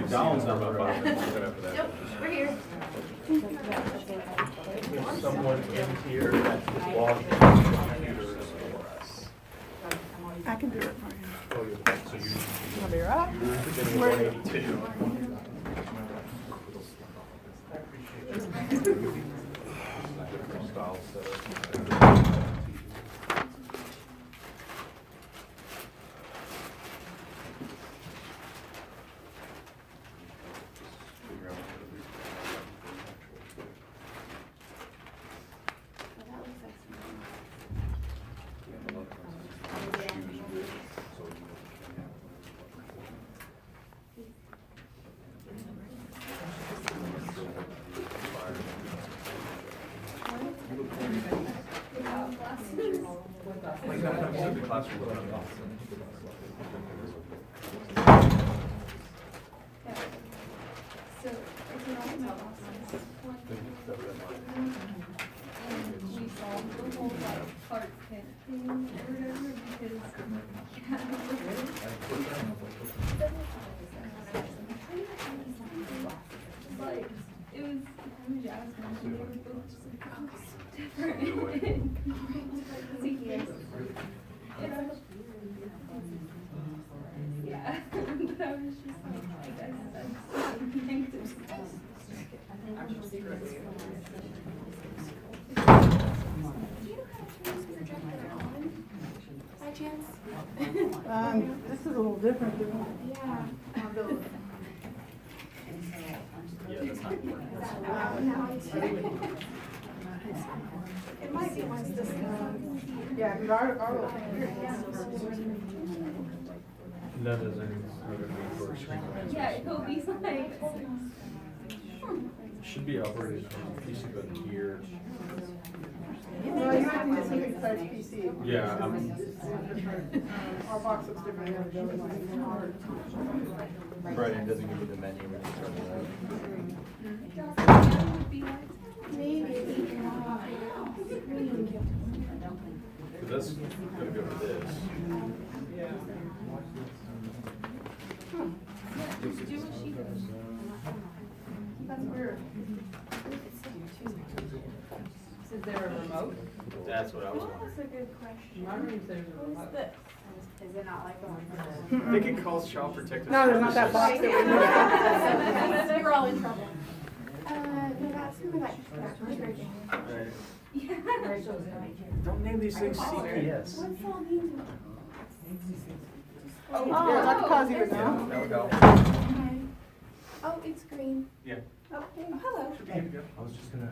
McDonald's not about 5 minutes. Right after that. Nope, we're here. There's someone in here that can log in computers for us. I can do it for you. Oh, so you, I'll be right. you're getting 182. Different styles, so. Figure out what to do. So, if you don't know, we solved the whole like Clark Kent thing or whatever because like it was him and Jasmine and they were both just like different. Yeah, but I was just like, I guess that's negative. By chance? This is a little different than Yeah. It might be once this yeah, because our little thing here. That doesn't. Yeah, he'll be like, Should be operated from PC button here. No, you have to use something besides PC. Yeah, Our box looks different than the other one. right, it doesn't give you the menu when you turn it on. Jasmine would be like, maybe. Cause that's gonna go to this. just do what she does. That's weird. Is there a remote? That's what I was wondering. That's a good question. I wonder if there's a What is remote. this? Is it not like the one for I think it calls Child Protective No, there's not that box Services. that we We're all in trouble. No, that's gonna be like, that's breaking. Right. Don't name these things CPS. What's all these? Oh, yeah, Dr. Cosby would know. There we go. Okay. Oh, it's green. Yeah. Oh, hello. I was just gonna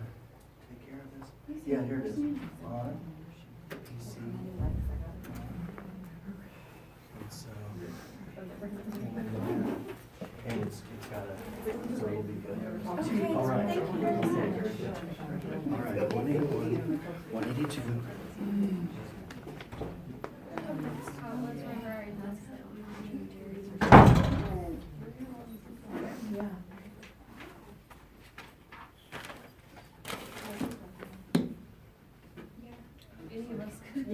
take care of this. Yeah, here it is. On PC. It's, and it's got a, so it'll be good. Okay, All right. thank you very much. All right, 181, 182. Let's remember any of us could.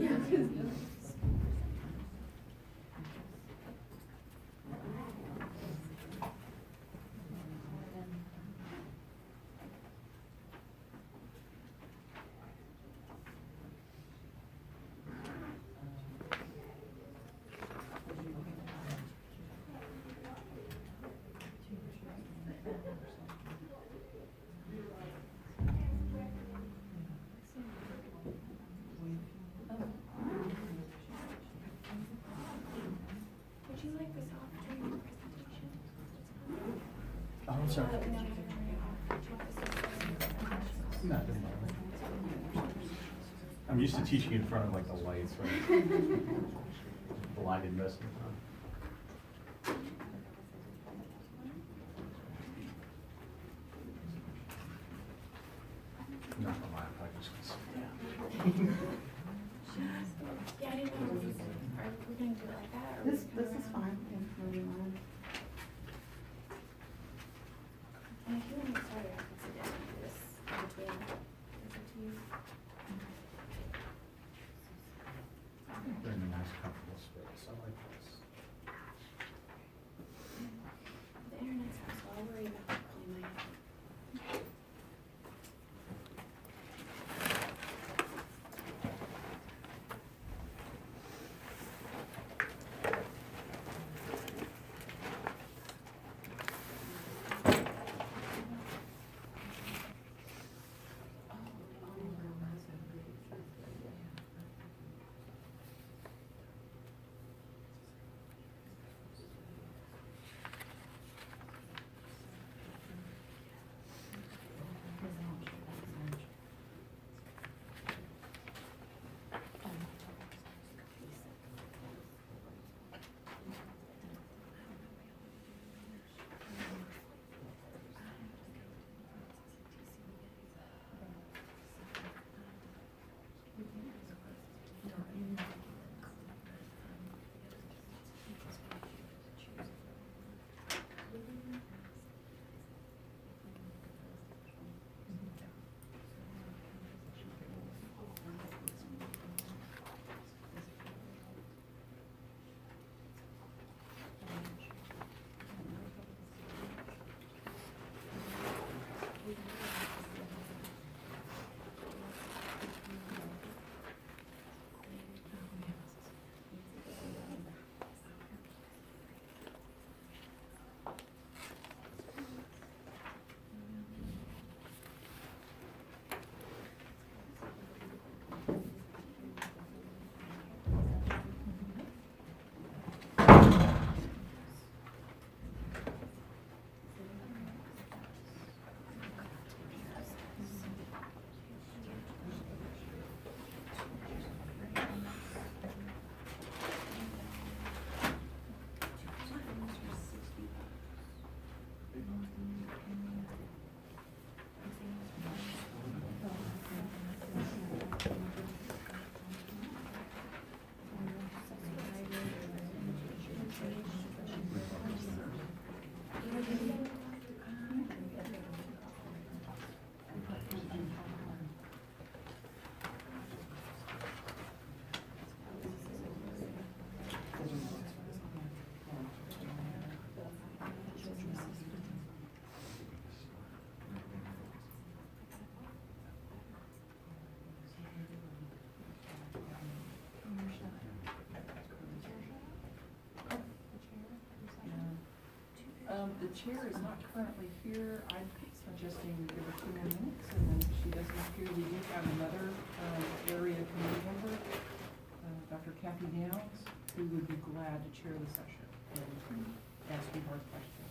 Would you like this off during your presentation? Oh, I'm sorry. Would you like this off? No, it doesn't matter. I'm used to teaching in front of like the lights, right? Blinded most of the time. Not the light, I just can see. Yeah, I didn't know. Are we gonna do it like that? Or This is fine. And if you want to get started, I can sit down and do this in between. Is it to you? They're in a nice comfortable space, I like this. The internet's not The chair is not currently here. I'm suggesting we give her 2 more minutes, and then if she doesn't appear, we do have another area committee member, Dr. Kathy Downs, who would be glad to chair the session and ask you hard questions.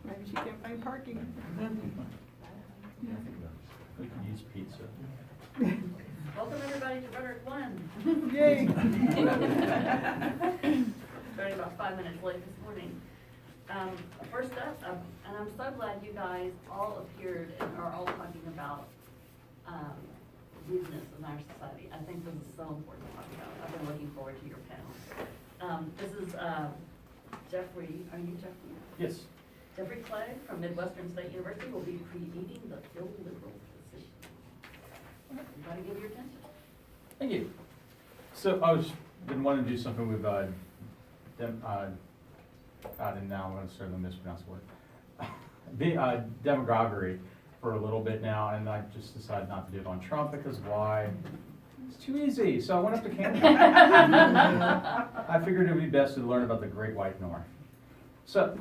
Maybe she can't find parking. We could use pizza. Welcome everybody to Rhetoric 1. Yay. Starting about 5 minutes late this morning. First up, and I'm so glad you guys all appeared and are all talking about business in our society. I think this is so important to talk about. I've been looking forward to your panel. This is Jeffrey, are you Jeffrey? Yes. Jeffrey Clegg from Midwestern State University will be creating the illiberal position. Everybody give your attention. Thank you. So I was been wanting to do something with and now I'm going to start to mispronounce the word. Demagoguery for a little bit now, and I just decided not to do it on Trump because why? It's too easy. So I went up to Canada. I figured it would be best to learn about the Great White North. So,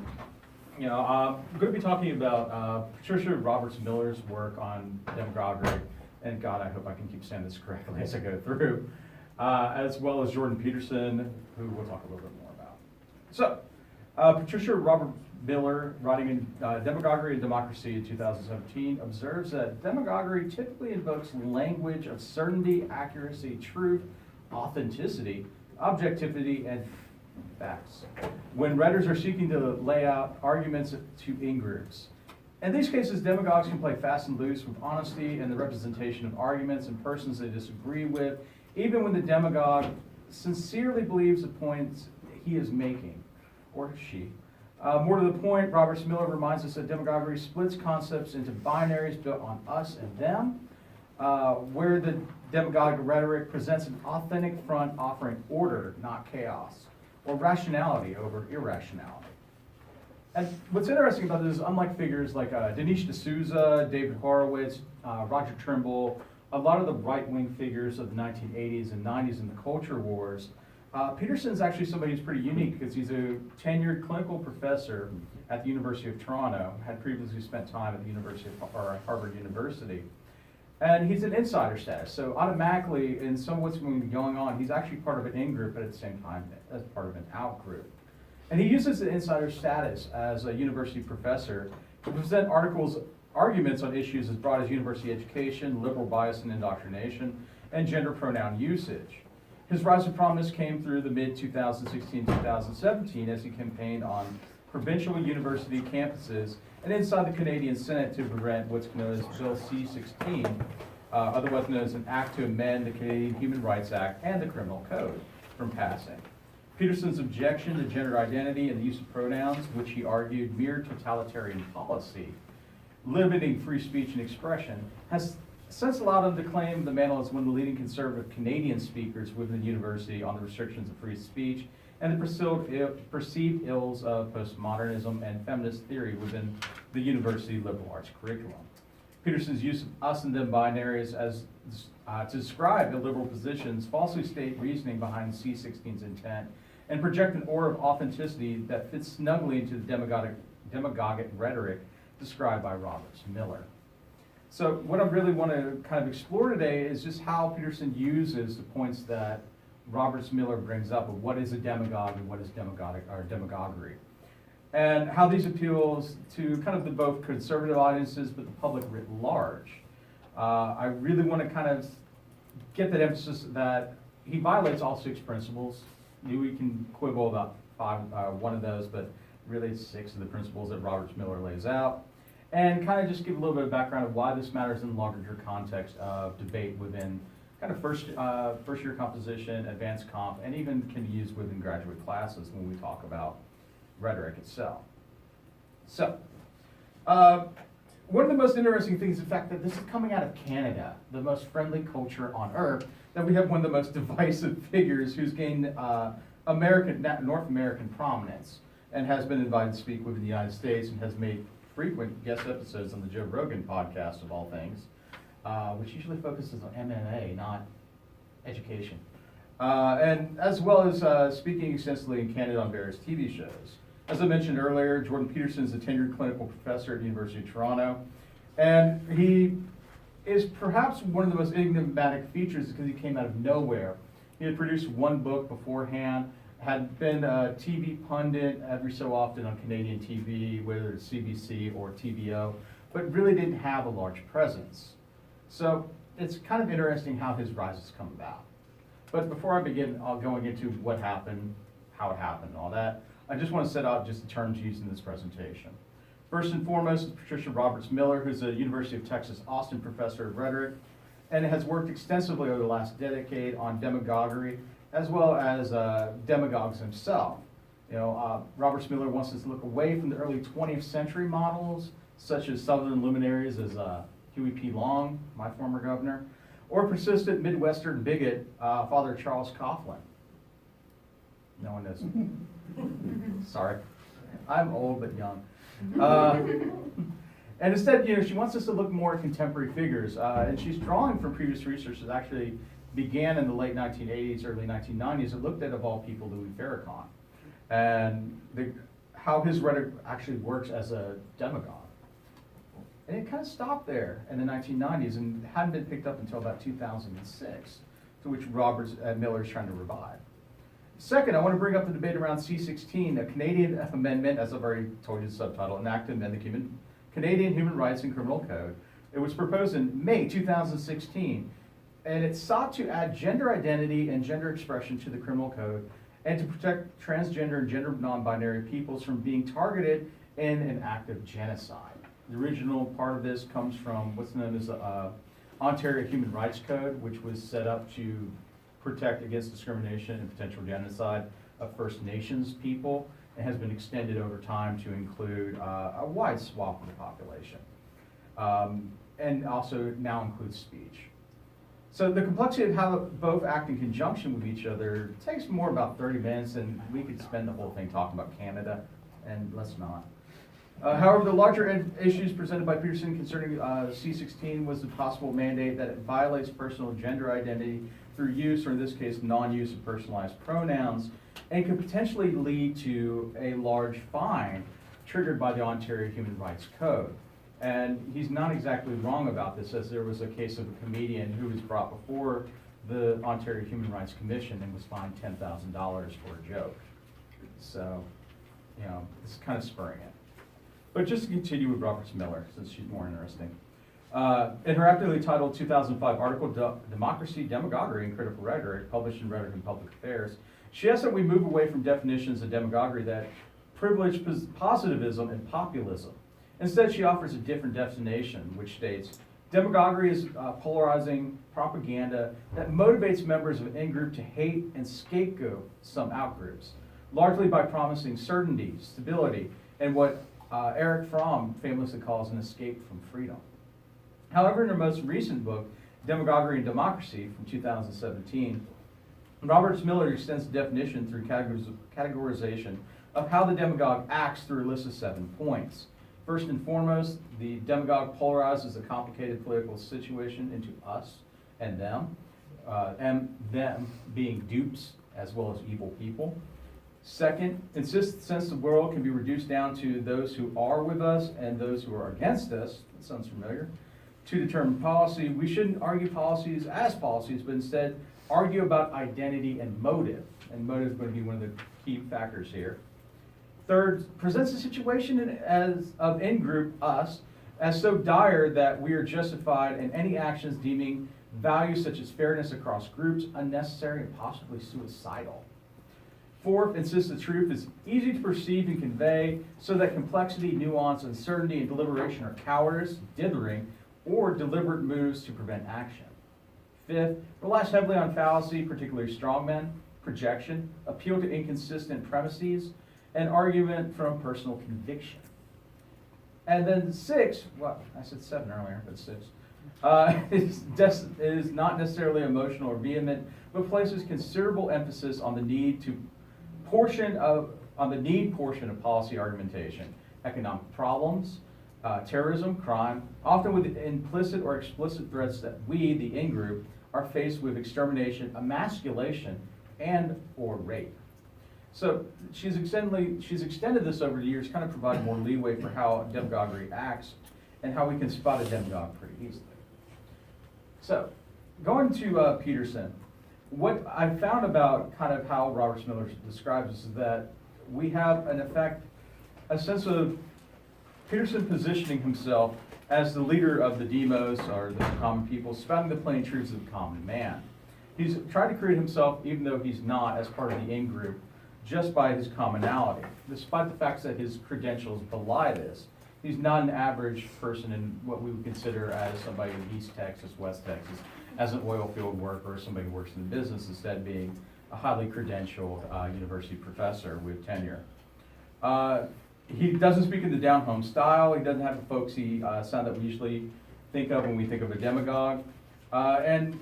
you know, I'm going to be talking about Patricia Roberts Miller's work on demagoguery, and God, I hope I can keep saying this correctly as I go through, as well as Jordan Peterson, who we'll talk a little bit more about. So, Patricia Roberts Miller, writing in Demagoguery and Democracy in 2017, observes that demagoguery typically invokes language of certainty, accuracy, truth, authenticity, objectivity, and facts, when rhetorics are seeking to lay out arguments to in-groups. In these cases, demagogues can play fast and loose with honesty and the representation of arguments and persons they disagree with, even when the demagogue sincerely believes the points he is making, or she. More to the point, Roberts Miller reminds us that demagoguery splits concepts into binaries built on us and them, where the demagogue rhetoric presents an authentic front offering order, not chaos, or rationality over irrationality. And what's interesting about this is, unlike figures like Dinesh D'Souza, David Horowitz, Roger Trimble, a lot of the right-wing figures of the 1980s and 90s in the culture wars, Peterson's actually somebody who's pretty unique because he's a tenured clinical professor at the University of Toronto, had previously spent time at the University of Harvard University. And he's an insider status, so automatically, in some of what's been going on, he's actually part of an in-group, but at the same time, as part of an out-group. And he uses the insider status as a university professor to present arguments on issues as broad as university education, liberal bias and indoctrination, and gender pronoun usage. His rise to prominence came through the mid-2016-2017 as he campaigned on provincial university campuses and inside the Canadian Senate to prevent what's known as Bill C-16, otherwise known as an act to amend the Canadian Human Rights Act and the Criminal Code, from passing. Peterson's objection to gender identity and the use of pronouns, which he argued mere totalitarian policy, limiting free speech and expression, has since allowed him to claim the mantle as one of the leading conservative Canadian speakers within the university on the restrictions of free speech and the perceived ills of postmodernism and feminist theory within the university liberal arts curriculum. Peterson's use of us and them binaries as to describe illiberal positions falsely state reasoning behind C16's intent and project an aura of authenticity that fits snugly into the demagogic rhetoric described by Robert Miller. So what I really want to kind of explore today is just how Peterson uses the points that Robert Miller brings up of what is a demagogue and what is demagoguery, and how these appeals to kind of the both conservative audiences but the public writ large. I really want to kind of get that emphasis that he violates all 6 principles. We can quibble about one of those, but really it's 6 of the principles that Robert Miller lays out. And kind of just give a little bit of background of why this matters in the larger context of debate within kind of first year composition, advanced comp, and even can be used within graduate classes when we talk about rhetoric itself. So, one of the most interesting things is the fact that this is coming out of Canada, the most friendly culture on earth, that we have one of the most divisive figures who's gained North American prominence and has been invited to speak within the United States and has made frequent guest episodes on the Joe Rogan podcast of all things, which usually focuses on MMA, not education. And as well as speaking extensively in Canada on various TV shows. As I mentioned earlier, Jordan Peterson is a tenured clinical professor at the University of Toronto, and he is perhaps one of the most enigmatic features because he came out of nowhere. He had produced 1 book beforehand, had been a TV pundit every so often on Canadian TV, whether it's CBC or TVO, but really didn't have a large presence. So it's kind of interesting how his rise has come about. But before I begin going into what happened, how it happened, and all that, I just want to set out just the terms used in this presentation. First and foremost is Patricia Roberts Miller, who's a University of Texas Austin professor of rhetoric, and has worked extensively over the last decade on demagoguery, as well as demagogues himself. Roberts Miller wants us to look away from the early 20th century models, such as Southern luminaries as Huey P. Long, my former governor, or persistent Midwestern bigot, Father Charles Coughlin. No one knows. Sorry. I'm old but young. And instead, she wants us to look more at contemporary figures, and she's drawing from previous research that actually began in the late 1980s, early 1990s. It looked at, of all people, Louis Farrakhan, and how his rhetoric actually works as a demagogue. And it kind of stopped there in the 1990s and hadn't been picked up until about 2006, to which Robert Miller is trying to revive. Second, I want to bring up the debate around C16, a Canadian amendment, as I've already told you the subtitle, an act to amend the Canadian Human Rights and Criminal Code. It was proposed in May 2016, and it sought to add gender identity and gender expression to the criminal code and to protect transgender and gender non-binary peoples from being targeted in an act of genocide. The original part of this comes from what's known as the Ontario Human Rights Code, which was set up to protect against discrimination and potential genocide of First Nations people, and has been extended over time to include a wide swath of the population, and also now includes speech. So the complexity of how both act in conjunction with each other takes more about 30 minutes, and we could spend the whole thing talking about Canada, and let's not. However, the larger issues presented by Peterson concerning C16 was the possible mandate that it violates personal gender identity through use, or in this case, non-use of personalized pronouns, and could potentially lead to a large fine triggered by the Ontario Human Rights Code. And he's not exactly wrong about this, as there was a case of a comedian who was brought before the Ontario Human Rights Commission and was fined $10,000 for a joke. So, it's kind of spurring it. But just to continue with Roberts Miller, since she's more interesting. In her aptly titled 2005 article, Democracy, Demagoguery, and Critical Rhetoric, published in Rhetoric and Public Affairs, she asks that we move away from definitions of demagoguery that privilege positivism and populism. Instead, she offers a different definition, which states, demagoguery is polarizing propaganda that motivates members of an in-group to hate and scapegoat some out-groups, largely by promising certainty, stability, and what Eric Fromm famously calls an escape from freedom. However, in her most recent book, Demagoguery and Democracy from 2017, Robert Miller extends the definition through categorization of how the demagogue acts through a list of 7 points. First and foremost, the demagogue polarizes a complicated political situation into us and them being dupes as well as evil people. Second, insists the sense of the world can be reduced down to those who are with us and those who are against us. That sounds familiar. To determine policy, we shouldn't argue policies as policies, but instead argue about identity and motive. And motive is going to be one of the key factors here. Third, presents the situation of in-group us as so dire that we are justified in any actions deeming values such as fairness across groups unnecessary and possibly suicidal. Fourth, insists the truth is easy to perceive and convey so that complexity, nuance, uncertainty, and deliberation are cowardice, dithering, or deliberate moves to prevent action. Fifth, relies heavily on fallacy, particularly strongmen, projection, appeal to inconsistent premises, and argument from personal conviction. And then 6, well, I said 7 earlier, but 6, is not necessarily emotional or vehement, but places considerable emphasis on the need portion of policy argumentation, economic problems, terrorism, crime, often with implicit or explicit threats that we, the in-group, are faced with extermination, emasculation, and or rape. So she's extended this over the years, kind of providing more leeway for how demagoguery acts and how we can spot a demagogue pretty easily. So going to Peterson, what I found about kind of how Robert Miller describes this is that we have, in effect, a sense of Peterson positioning himself as the leader of the demos, or the common people, spouting the plain truths of the common man. He's tried to create himself, even though he's not, as part of the in-group, just by his commonality, despite the fact that his credentials belie this. He's not an average person in what we would consider as somebody in East Texas, West Texas, as an oil field worker, or somebody who works in business, instead being a highly credentialed university professor with tenure. He doesn't speak in the down-home style. He doesn't have the folksy sound that we usually think of when we think of a demagogue. And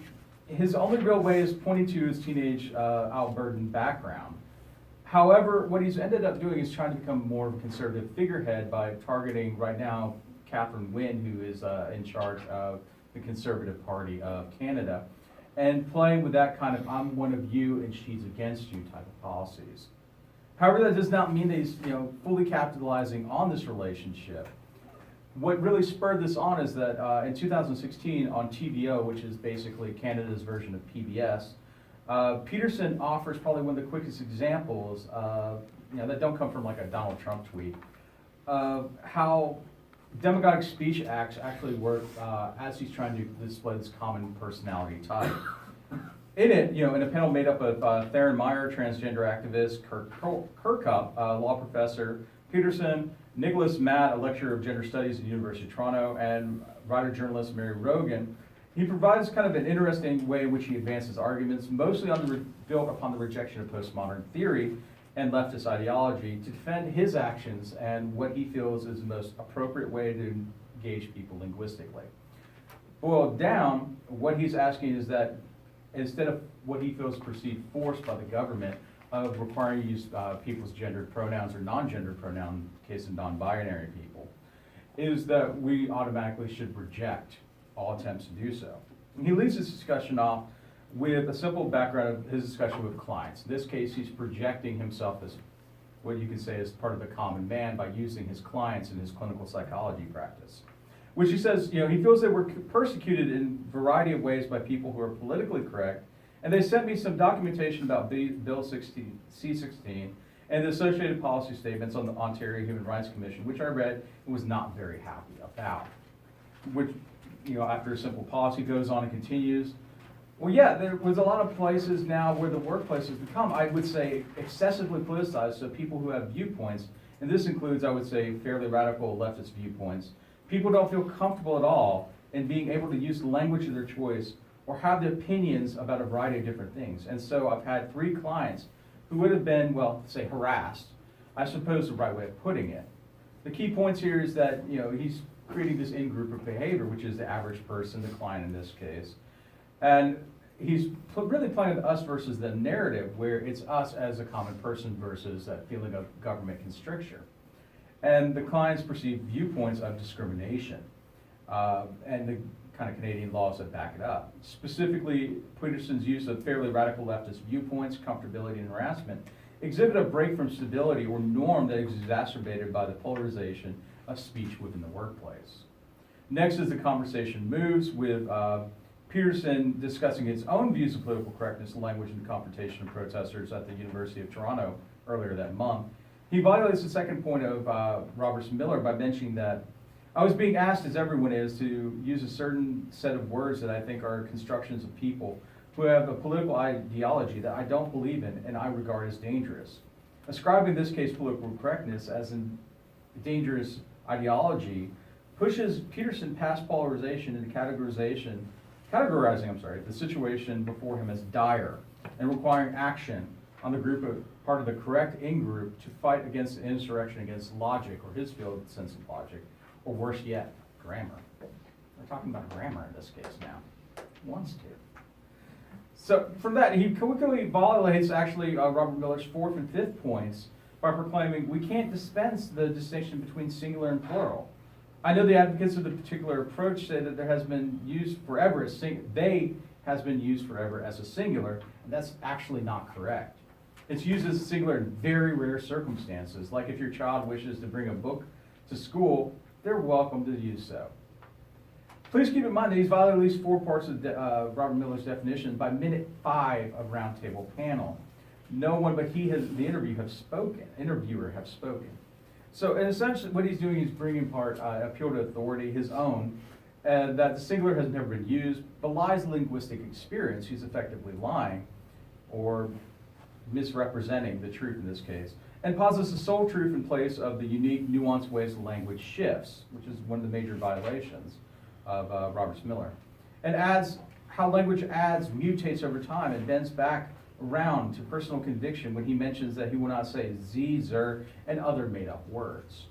his only real way is pointing to his teenage Albertan background. However, what he's ended up doing is trying to become more of a conservative figurehead by targeting, right now, Catherine Wynne, who is in charge of the Conservative Party of Canada, and playing with that kind of I'm one of you and she's against you type of policies. However, that does not mean that he's fully capitalizing on this relationship. What really spurred this on is that in 2016 on TVO, which is basically Canada's version of PBS, Peterson offers probably one of the quickest examples, that don't come from like a Donald Trump tweet, of how demagogic speech acts actually work as he's trying to display this common personality type. In it, in a panel made up of Theron Meyer, transgender activist, Kirkup, law professor, Peterson, Nicholas Matt, a lecturer of gender studies at the University of Toronto, and writer-journalist Mary Rogan, he provides kind of an interesting way in which he advances arguments, mostly built upon the rejection of postmodern theory and leftist ideology, to defend his actions and what he feels is the most appropriate way to engage people linguistically. Boiled down, what he's asking is that instead of what he feels perceived force by the government of requiring you to use people's gendered pronouns or non-gendered pronoun, in case of non-binary people, is that we automatically should reject all attempts to do so. And he leads this discussion off with a simple background of his discussion with clients. In this case, he's projecting himself as what you could say is part of the common man by using his clients in his clinical psychology practice. Which he says, he feels they were persecuted in a variety of ways by people who are politically correct, and they sent me some documentation about Bill C-16 and the associated policy statements on the Ontario Human Rights Commission, which I read and was not very happy about. Which, after a simple policy goes on and continues, well, yeah, there was a lot of places now where the workplace has become, I would say, excessively politicized, so people who have viewpoints, and this includes, I would say, fairly radical leftist viewpoints, people don't feel comfortable at all in being able to use the language of their choice or have the opinions about a variety of different things. And so I've had 3 clients who would have been, harassed, I suppose the right way of putting it. The key points here is that, he's creating this in-group of behavior, which is the average person, the client in this case. And he's really playing the us versus them narrative, where it's us as a common person versus that feeling of government constriction. And the client's perceived viewpoints of discrimination, and the kind of Canadian laws that back it up. Specifically, Peterson's use of fairly radical leftist viewpoints, comfortability, and harassment exhibit a break from stability or norm that is exacerbated by the polarization of speech within the workplace. Next, as the conversation moves with Peterson discussing his own views of political correctness, language, and confrontation of protesters at the University of Toronto earlier that month, he violates the second point of Robert Miller by mentioning that I was being asked, as everyone is, to use a certain set of words that I think are constructions of people who have a political ideology that I don't believe in and I regard as dangerous. Ascribing this case political correctness as a dangerous ideology pushes Peterson past polarization into categorizing the situation before him as dire and requiring action on the group of part of the correct in-group to fight against an insurrection against logic or his field sense of logic, or worse yet, grammar. We're talking about grammar in this case now. Wants to. So from that, he quickly violates actually Robert Miller's fourth and fifth points by proclaiming we can't dispense the distinction between singular and plural. I know the advocates of the particular approach say that there has been used forever as has been used forever as a singular, and that's actually not correct. It's used as a singular in very rare circumstances, like if your child wishes to bring a book to school, they're welcome to use so. Please keep in mind that he's violated at least 4 parts of Robert Miller's definition by minute 5 of roundtable panel. No one but he has, the interviewer have spoken. So and essentially what he's doing is bringing part appeal to authority, his own, that the singular has never been used, belies linguistic experience. He's effectively lying or misrepresenting the truth in this case, and posits the sole truth in place of the unique, nuanced ways the language shifts, which is one of the major violations of Robert Miller, and adds how language mutates over time and bends back around to personal conviction when he mentions that he will not say z, zer, and other made-up words.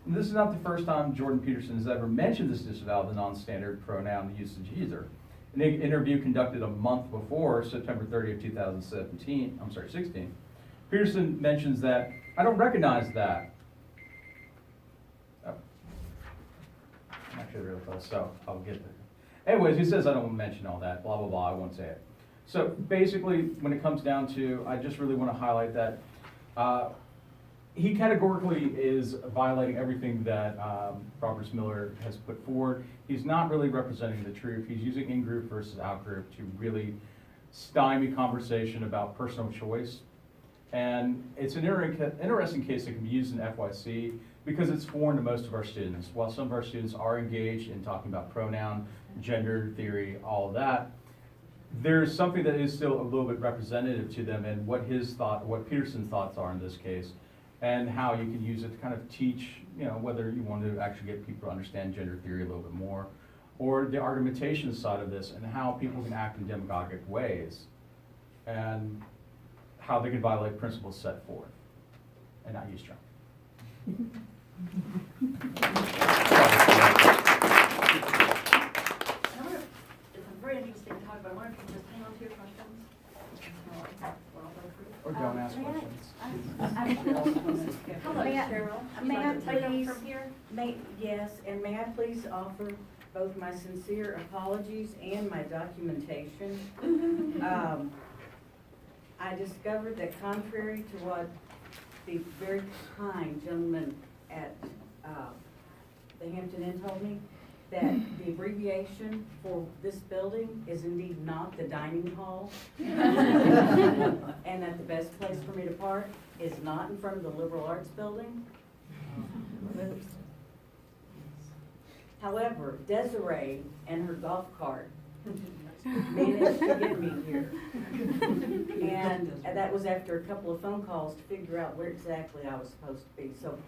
And this is not the first time Jordan Peterson has ever mentioned this disavowal of the non-standard pronoun usage either. In an interview conducted a month before, September 30th, 2016, Peterson mentions that, I don't recognize that. Oh. I'm actually really close, so I'll get there. Anyways, he says I don't want to mention all that, blah, blah, blah, I won't say it. So basically, when it comes down to, I just really want to highlight that he categorically is violating everything that Robert Miller has put forward. He's not really representing the truth. He's using in-group versus out-group to really stymie conversation about personal choice. And it's an interesting case that can be used in FYC because it's foreign to most of our students. While some of our students are engaged in talking about pronoun, gender theory, all of that, there's something that is still a little bit representative to them and what Peterson's thoughts are in this case, and how you can use it to kind of teach, whether you want to actually get people to understand gender theory a little bit more, or the argumentation side of this and how people can act in demagogic ways, and how they can violate principles set forth, and not use Trump. It's a very interesting talk, but I wonder if you can just hang on to your questions. Or don't ask questions. Hello, Cheryl. May I Take them please, from here? yes, and may I please offer both my sincere apologies and my documentation? I discovered that contrary to what the very kind gentleman at the Hampton Inn told me, that the abbreviation for this building is indeed not the dining hall. And that the best place for me to park is not in front of the liberal arts building. Oops. However, Desiree and her golf cart managed to get me here. And that was after a couple of phone calls to figure out where exactly I was supposed to be. So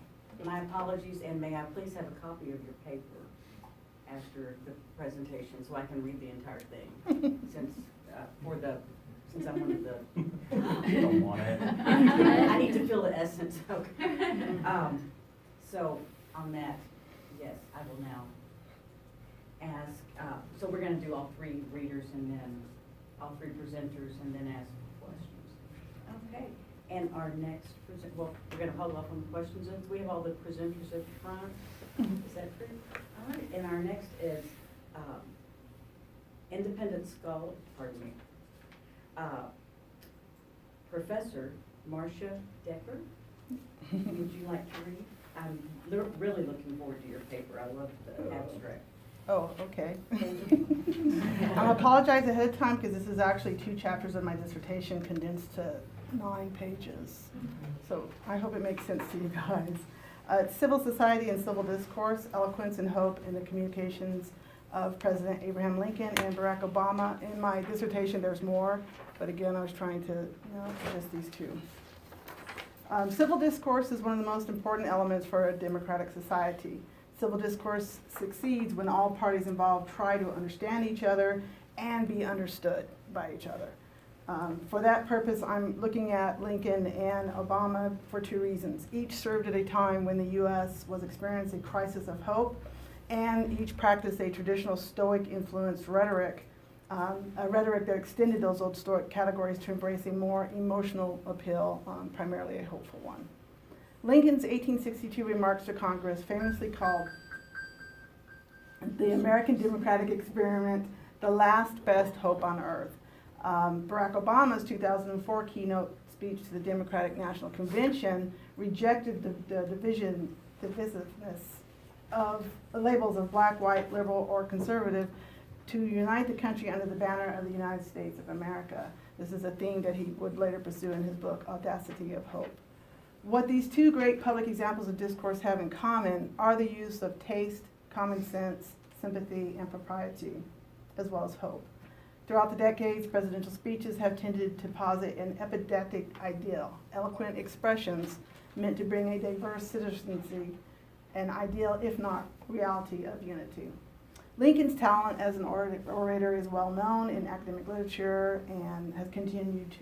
my apologies, and may I please have a copy of your paper after the presentation so I can read the entire thing, since I'm one of the. You don't want it. I need to feel the essence, okay. So on that, yes, I will now ask, so we're gonna do all three readers and then all three presenters and then ask questions. Okay, and our next well, we're gonna hold off on the questions. We have all the presenters at the front. Is that true? All right, and our next is independent scholar, pardon me, Professor Marcia Decker. Would you like to read? I'm really looking forward to your paper. I love the abstract. Oh, okay. Thank you. I apologize ahead of time because this is actually 2 chapters of my dissertation condensed to 9 pages. So I hope it makes sense to you guys. Civil Society and Civil Discourse, Eloquence and Hope in the Communications of President Abraham Lincoln and Barack Obama. In my dissertation, there's more, but again, I was trying to just these 2. Civil discourse is one of the most important elements for a democratic society. Civil discourse succeeds when all parties involved try to understand each other and be understood by each other. For that purpose, I'm looking at Lincoln and Obama for 2 reasons. Each served at a time when the U.S. was experiencing a crisis of hope, and each practiced a traditional Stoic-influenced rhetoric, a rhetoric that extended those old Stoic categories to embrace a more emotional appeal, primarily a hopeful one. Lincoln's 1862 remarks to Congress, famously called the American democratic experiment the last best hope on earth. Barack Obama's 2004 keynote speech to the Democratic National Convention rejected the divisiveness of labels of black, white, liberal, or conservative to unite the country under the banner of the United States of America. This is a theme that he would later pursue in his book, Audacity of Hope. What these 2 great public examples of discourse have in common are the use of taste, common sense, sympathy, and propriety, as well as hope. Throughout the decades, presidential speeches have tended to posit an epidactic ideal, eloquent expressions meant to bring a diverse citizenry, an ideal, if not reality, of unity. Lincoln's talent as an orator is well known in academic literature and has contributed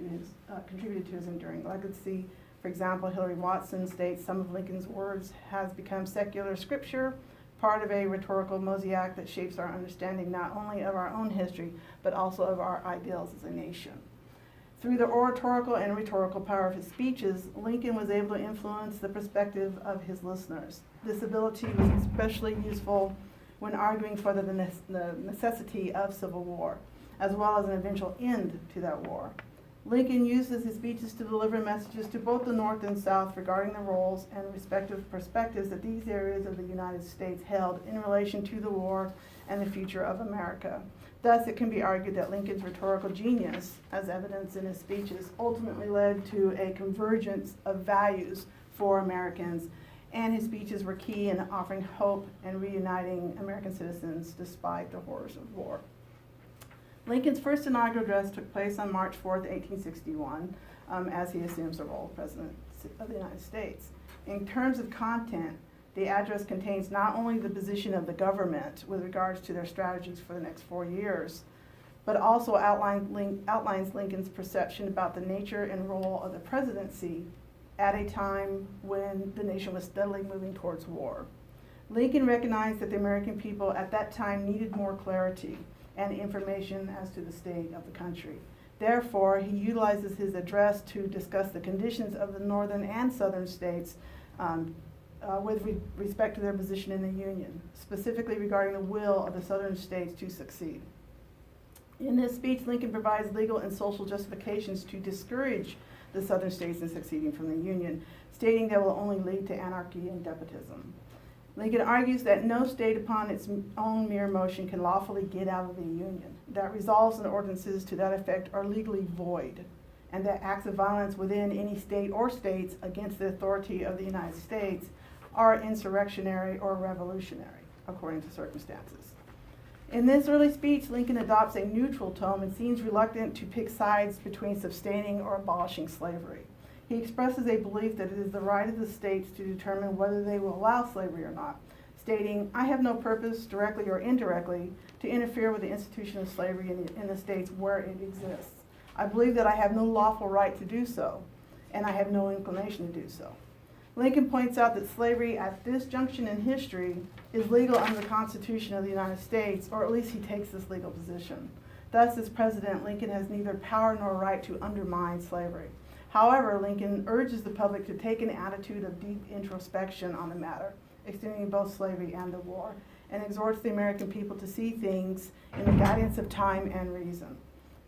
to his enduring legacy. For example, Hillary Watson states some of Lincoln's words has become secular scripture, part of a rhetorical mosaic that shapes our understanding not only of our own history, but also of our ideals as a nation. Through the oratorical and rhetorical power of his speeches, Lincoln was able to influence the perspective of his listeners. This ability was especially useful when arguing for the necessity of civil war, as well as an eventual end to that war. Lincoln uses his speeches to deliver messages to both the North and South regarding the roles and respective perspectives that these areas of the United States held in relation to the war and the future of America. Thus, it can be argued that Lincoln's rhetorical genius, as evidenced in his speeches, ultimately led to a convergence of values for Americans, and his speeches were key in offering hope and reuniting American citizens despite the horrors of war. Lincoln's first inaugural address took place on March 4th, 1861, as he assumes the role of President of the United States. In terms of content, the address contains not only the position of the government with regards to their strategies for the next 4 years, but also outlines Lincoln's perception about the nature and role of the presidency at a time when the nation was steadily moving towards war. Lincoln recognized that the American people at that time needed more clarity and information as to the state of the country. Therefore, he utilizes his address to discuss the conditions of the northern and southern states with respect to their position in the Union, specifically regarding the will of the southern states to succeed. In this speech, Lincoln provides legal and social justifications to discourage the southern states in succeeding from the Union, stating that will only lead to anarchy and despotism. Lincoln argues that no state upon its own mere motion can lawfully get out of the Union, that resolves and ordinances to that effect are legally void, and that acts of violence within any state or states against the authority of the United States are insurrectionary or revolutionary, according to circumstances. In this early speech, Lincoln adopts a neutral tone and seems reluctant to pick sides between sustaining or abolishing slavery. He expresses a belief that it is the right of the states to determine whether they will allow slavery or not, stating, "I have no purpose, directly or indirectly, to interfere with the institution of slavery in the states where it exists. I believe that I have no lawful right to do so, and I have no inclination to do so." Lincoln points out that slavery at this junction in history is legal under the Constitution of the United States, or at least he takes this legal position. Thus, as president, Lincoln has neither power nor right to undermine slavery. However, Lincoln urges the public to take an attitude of deep introspection on the matter, extending both slavery and the war, and exhorts the American people to see things in the guidance of time and reason.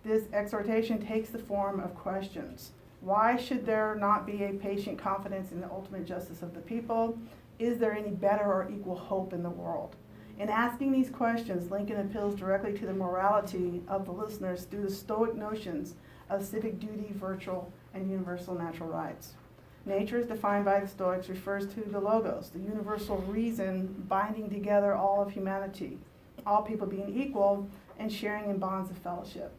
This exhortation takes the form of questions. Why should there not be a patient confidence in the ultimate justice of the people? Is there any better or equal hope in the world? In asking these questions, Lincoln appeals directly to the morality of the listeners through the Stoic notions of civic duty, virtue, and universal natural rights. Nature, as defined by the Stoics, refers to the logos, the universal reason binding together all of humanity, all people being equal and sharing in bonds of fellowship.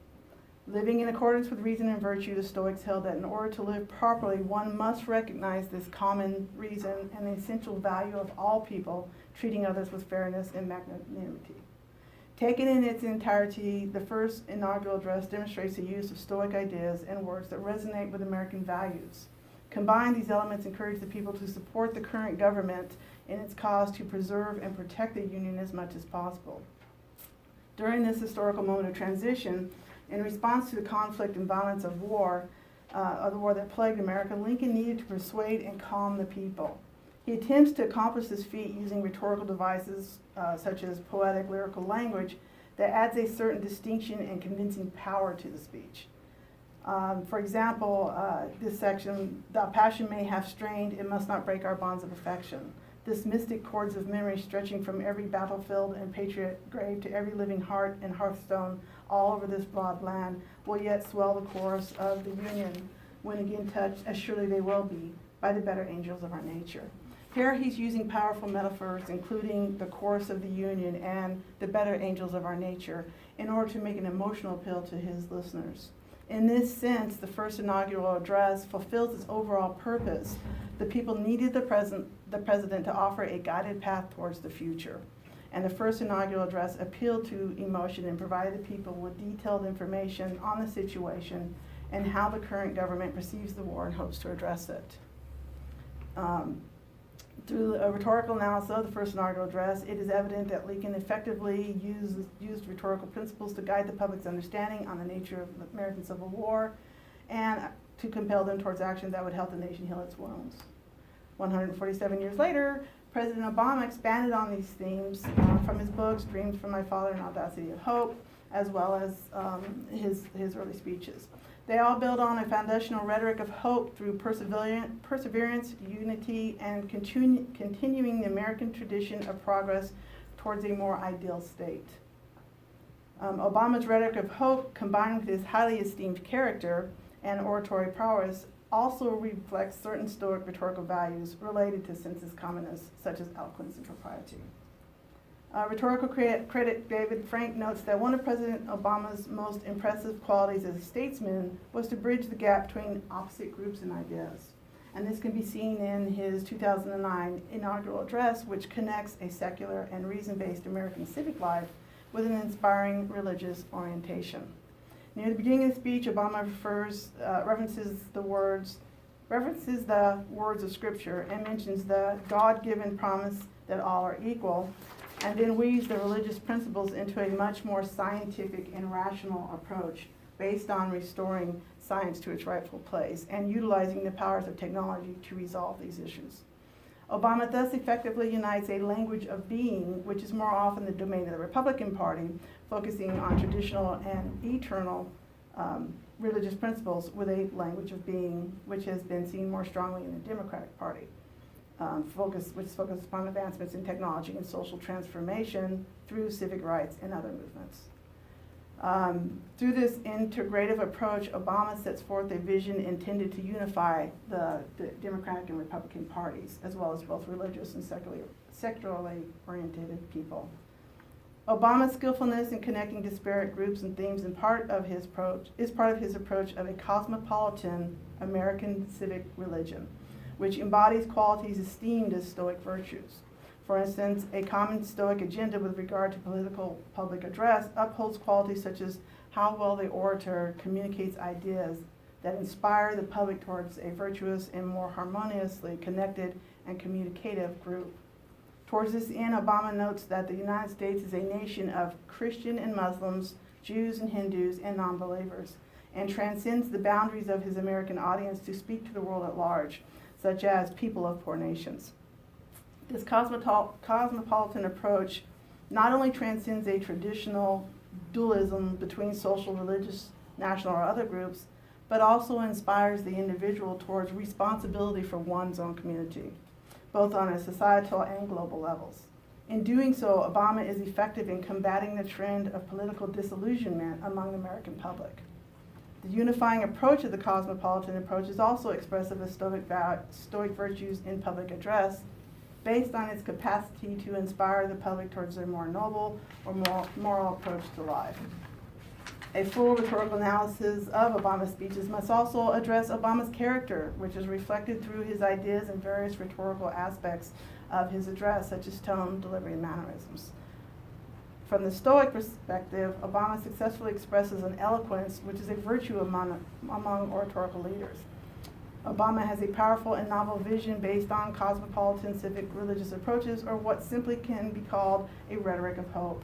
Living in accordance with reason and virtue, the Stoics held that in order to live properly, one must recognize this common reason and the essential value of all people, treating others with fairness and magnanimity. Taken in its entirety, the first inaugural address demonstrates the use of Stoic ideas and words that resonate with American values. Combined, these elements encourage the people to support the current government in its cause to preserve and protect the Union as much as possible. During this historical moment of transition, in response to the conflict and violence of the war that plagued America, Lincoln needed to persuade and calm the people. He attempts to accomplish this feat using rhetorical devices such as poetic, lyrical language that adds a certain distinction and convincing power to the speech. For example, this section, "The passion may have strained, it must not break our bonds of affection. This mystic cords of memory stretching from every battlefield and patriot grave to every living heart and hearthstone all over this broad land will yet swell the chorus of the Union when again touched, as surely they will be, by the better angels of our nature." Here he's using powerful metaphors, including the chorus of the Union and the better angels of our nature, in order to make an emotional appeal to his listeners. In this sense, the first inaugural address fulfills its overall purpose. The people needed the president to offer a guided path towards the future. And the first inaugural address appealed to emotion and provided the people with detailed information on the situation and how the current government perceives the war and hopes to address it. Through a rhetorical analysis of the first inaugural address, it is evident that Lincoln effectively used rhetorical principles to guide the public's understanding on the nature of the American Civil War and to compel them towards action that would help the nation heal its wounds. 147 years later, President Obama expanded on these themes from his books, Dreams from My Father and Audacity of Hope, as well as his early speeches. They all build on a foundational rhetoric of hope through perseverance, unity, and continuing the American tradition of progress towards a more ideal state. Obama's rhetoric of hope, combined with his highly esteemed character and oratory prowess, also reflects certain Stoic rhetorical values related to sensus communis, such as eloquence and propriety. Rhetorical critic David Frank notes that one of President Obama's most impressive qualities as a statesman was to bridge the gap between opposite groups and ideas. And this can be seen in his 2009 inaugural address, which connects a secular and reason-based American civic life with an inspiring religious orientation. Near the beginning of the speech, Obama references the words of Scripture and mentions the God-given promise that all are equal, and then weaves the religious principles into a much more scientific and rational approach based on restoring science to its rightful place and utilizing the powers of technology to resolve these issues. Obama thus effectively unites a language of being, which is more often the domain of the Republican Party, focusing on traditional and eternal religious principles, with a language of being, which has been seen more strongly in the Democratic Party. Which is focused upon advancements in technology and social transformation through civic rights and other movements. Through this integrative approach, Obama sets forth a vision intended to unify the Democratic and Republican parties, as well as both religious and secularly oriented people. Obama's skillfulness in connecting disparate groups and themes is part of his approach of a cosmopolitan American civic religion, which embodies qualities esteemed as Stoic virtues. For instance, a common Stoic agenda with regard to political public address upholds qualities such as how well the orator communicates ideas that inspire the public towards a virtuous and more harmoniously connected and communicative group. Towards this end, Obama notes that the United States is a nation of Christian and Muslims, Jews and Hindus, and non-believers, and transcends the boundaries of his American audience to speak to the world at large, such as people of poor nations. This cosmopolitan approach not only transcends a traditional dualism between social, religious, national, or other groups, but also inspires the individual towards responsibility for one's own community, both on a societal and global levels. In doing so, Obama is effective in combating the trend of political disillusionment among the American public. The unifying approach of the cosmopolitan approach is also expressive of stoic virtues in public address, based on its capacity to inspire the public towards a more noble or more moral approach to life. A full rhetorical analysis of Obama's speeches must also address Obama's character, which is reflected through his ideas and various rhetorical aspects of his address, such as tone, delivery, and mannerisms. From the Stoic perspective, Obama successfully expresses an eloquence, which is a virtue among oratorical leaders. Obama has a powerful and novel vision based on cosmopolitan civic religious approaches, or what simply can be called a rhetoric of hope.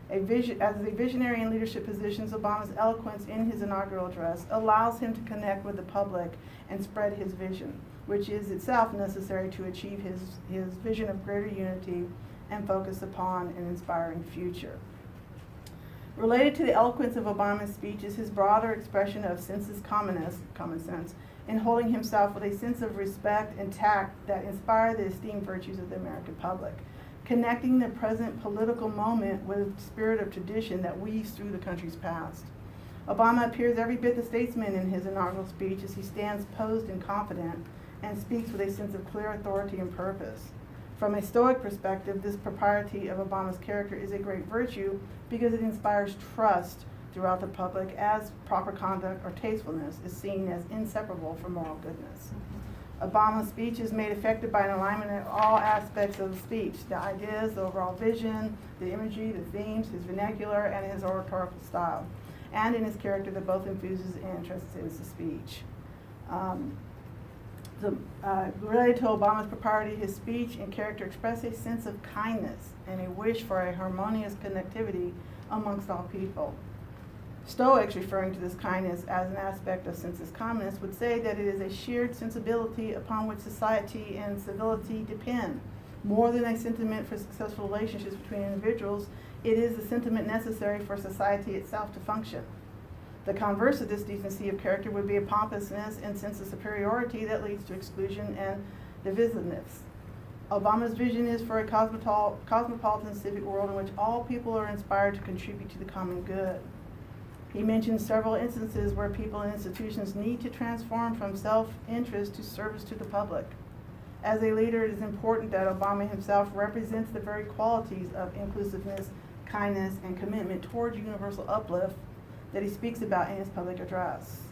As a visionary in leadership positions, Obama's eloquence in his inaugural address allows him to connect with the public and spread his vision, which is itself necessary to achieve his vision of greater unity and focus upon an inspiring future. Related to the eloquence of Obama's speech is his broader expression of sensus communis, common sense, in holding himself with a sense of respect and tact that inspire the esteemed virtues of the American public, connecting the present political moment with the spirit of tradition that weaves through the country's past. Obama appears every bit the statesman in his inaugural speech as he stands posed and confident and speaks with a sense of clear authority and purpose. From a Stoic perspective, this propriety of Obama's character is a great virtue because it inspires trust throughout the public, as proper conduct or tastefulness is seen as inseparable from moral goodness. Obama's speech is made effective by an alignment of all aspects of the speech: the ideas, the overall vision, the imagery, the themes, his vernacular, and his oratorical style, and in his character that both infuses and transcends the speech. Related to Obama's propriety, his speech and character express a sense of kindness and a wish for a harmonious connectivity amongst all people. Stoics, referring to this kindness as an aspect of sensus communis, would say that it is a shared sensibility upon which society and civility depend. More than a sentiment for successful relationships between individuals, it is the sentiment necessary for society itself to function. The converse of this decency of character would be a pompousness and sense of superiority that leads to exclusion and divisiveness. Obama's vision is for a cosmopolitan civic world in which all people are inspired to contribute to the common good. He mentions several instances where people and institutions need to transform from self-interest to service to the public. As a leader, it is important that Obama himself represents the very qualities of inclusiveness, kindness, and commitment towards universal uplift that he speaks about in his public address.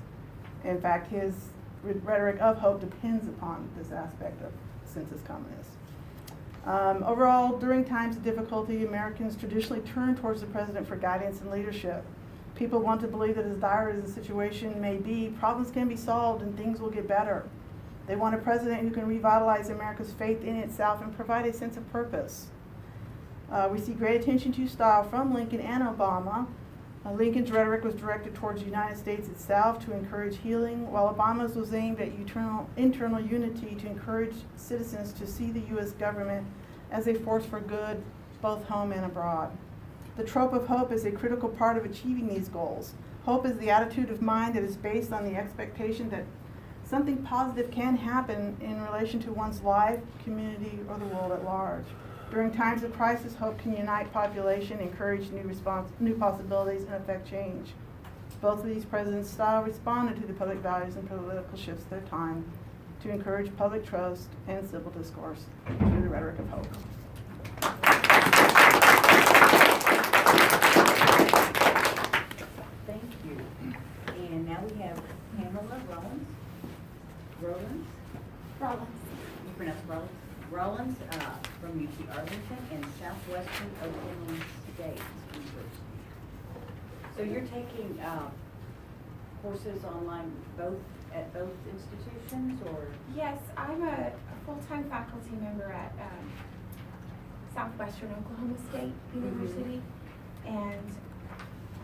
In fact, his rhetoric of hope depends upon this aspect of sensus communis. Overall, during times of difficulty, Americans traditionally turn towards the president for guidance and leadership. People want to believe that as dire as the situation may be, problems can be solved and things will get better. They want a president who can revitalize America's faith in itself and provide a sense of purpose. We see great attention to style from Lincoln and Obama. Lincoln's rhetoric was directed towards the United States itself to encourage healing, while Obama's was aimed at internal unity to encourage citizens to see the U.S. government as a force for good, both home and abroad. The trope of hope is a critical part of achieving these goals. Hope is the attitude of mind that is based on the expectation that something positive can happen in relation to one's life, community, or the world at large. During times of crisis, hope can unite population, encourage new possibilities, and affect change. Both of these presidents' style responded to the public values and political shifts of their time to encourage public trust and civil discourse through the rhetoric of hope. Thank you. And now we have Pamela Rollins, you pronounce Rollins, from UT Arlington and Southwestern Oklahoma State University. So you're taking courses online at both institutions, or? Yes, I'm a full-time faculty member at Southwestern Oklahoma State University, and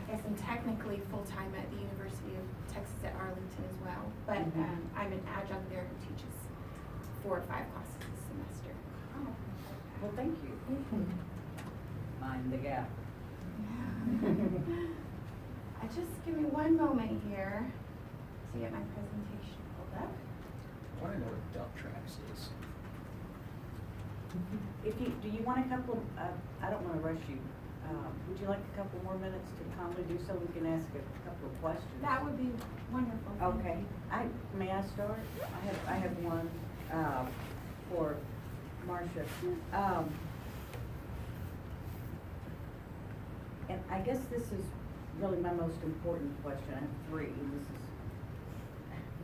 I guess I'm technically full-time at the University of Texas at Arlington as well, but I'm an adjunct there who teaches 4 or 5 classes a semester. Oh, well, thank you. Mind the gap. Just give me one moment here to get my presentation pulled up. I wanna know what dump tracks is. Do you want a couple, I don't wanna rush you, would you like a couple more minutes to calmly do so we can ask a couple of questions? That would be wonderful. Thank Okay, you. may I start? I have one, for Marcia. And I guess this is really my most important question. I have 3.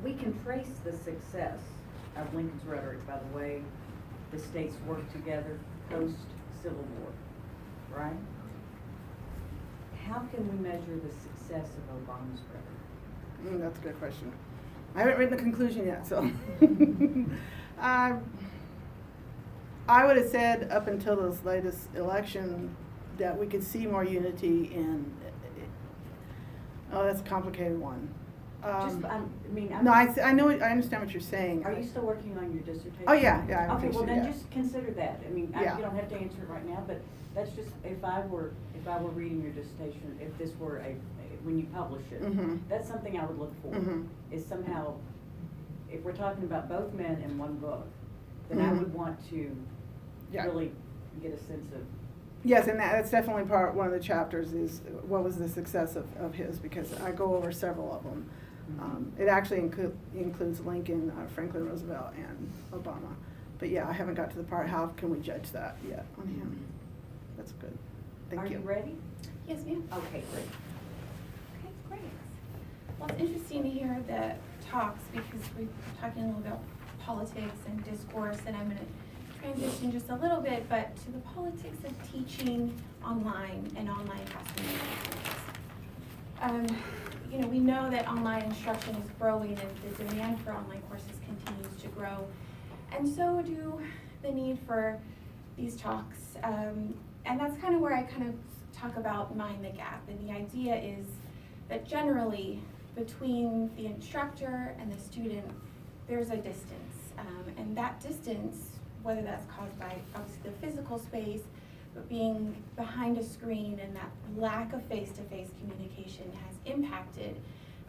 We can trace the success of Lincoln's rhetoric by the way the states work together post-Civil War, right? How can we measure the success of Obama's rhetoric? That's a good question. I haven't written the conclusion yet, so. I would have said up until this latest election that we could see more unity in, that's a complicated one. No, I know, I understand what you're saying. Are you still working on your dissertation? Oh, yeah, I'm Okay, well finished, then yeah. just consider that. I mean, Yeah. you don't have to answer it right now, but that's just, if I were reading your dissertation, if this were when you publish it, Mhm. that's something I would look for. Mhm. Is somehow, if we're talking about both men in one book, then I Mhm. would want to Yeah. really get a sense of. Yes, and that's definitely one of the chapters is what was the success of his, because I go over several of them. It actually includes Lincoln, Franklin Roosevelt, and Obama. But yeah, I haven't got to the part, how can we judge that yet on him? That's good. Thank you. Are you ready? Yes, ma'am. Okay, great. Okay, great. Well, it's interesting to hear the talks because we're talking a little about politics and discourse, and I'm going to transition just a little bit, but to the politics of teaching online and online classroom experiences. We know that online instruction is growing and the demand for online courses continues to grow, and so do the need for these talks. And that's kind of where I kind of talk about mind the gap, and the idea is that generally between the instructor and the student there's a distance, and that distance, whether that's caused by obviously the physical space, but being behind a screen and that lack of face-to-face communication has impacted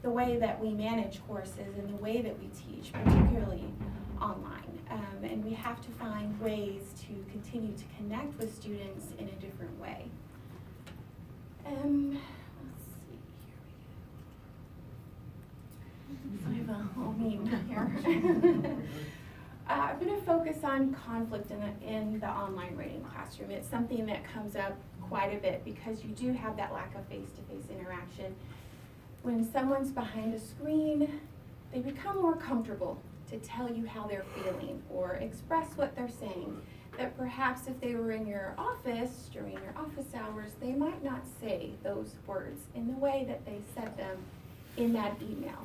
the way that we manage courses and the way that we teach, particularly online. And we have to find ways to continue to connect with students in a different way. Let's see, here we go. I have a whole meme here. I'm going to focus on conflict in the online writing classroom. It's something that comes up quite a bit because you do have that lack of face-to-face interaction. When someone's behind a screen, they become more comfortable to tell you how they're feeling or express what they're saying. That perhaps if they were in your office during your office hours, they might not say those words in the way that they said them in that email.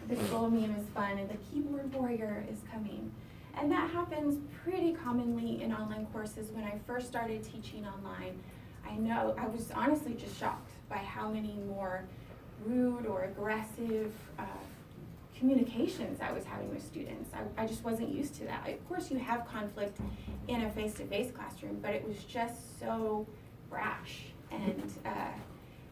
This little meme is fun, and the keyboard warrior is coming. And that happens pretty commonly in online courses. When I first started teaching online, I was honestly just shocked by how many more rude or aggressive communications I was having with students. I just wasn't used to that. Of course you have conflict in a face-to-face classroom, but it was just so brash. And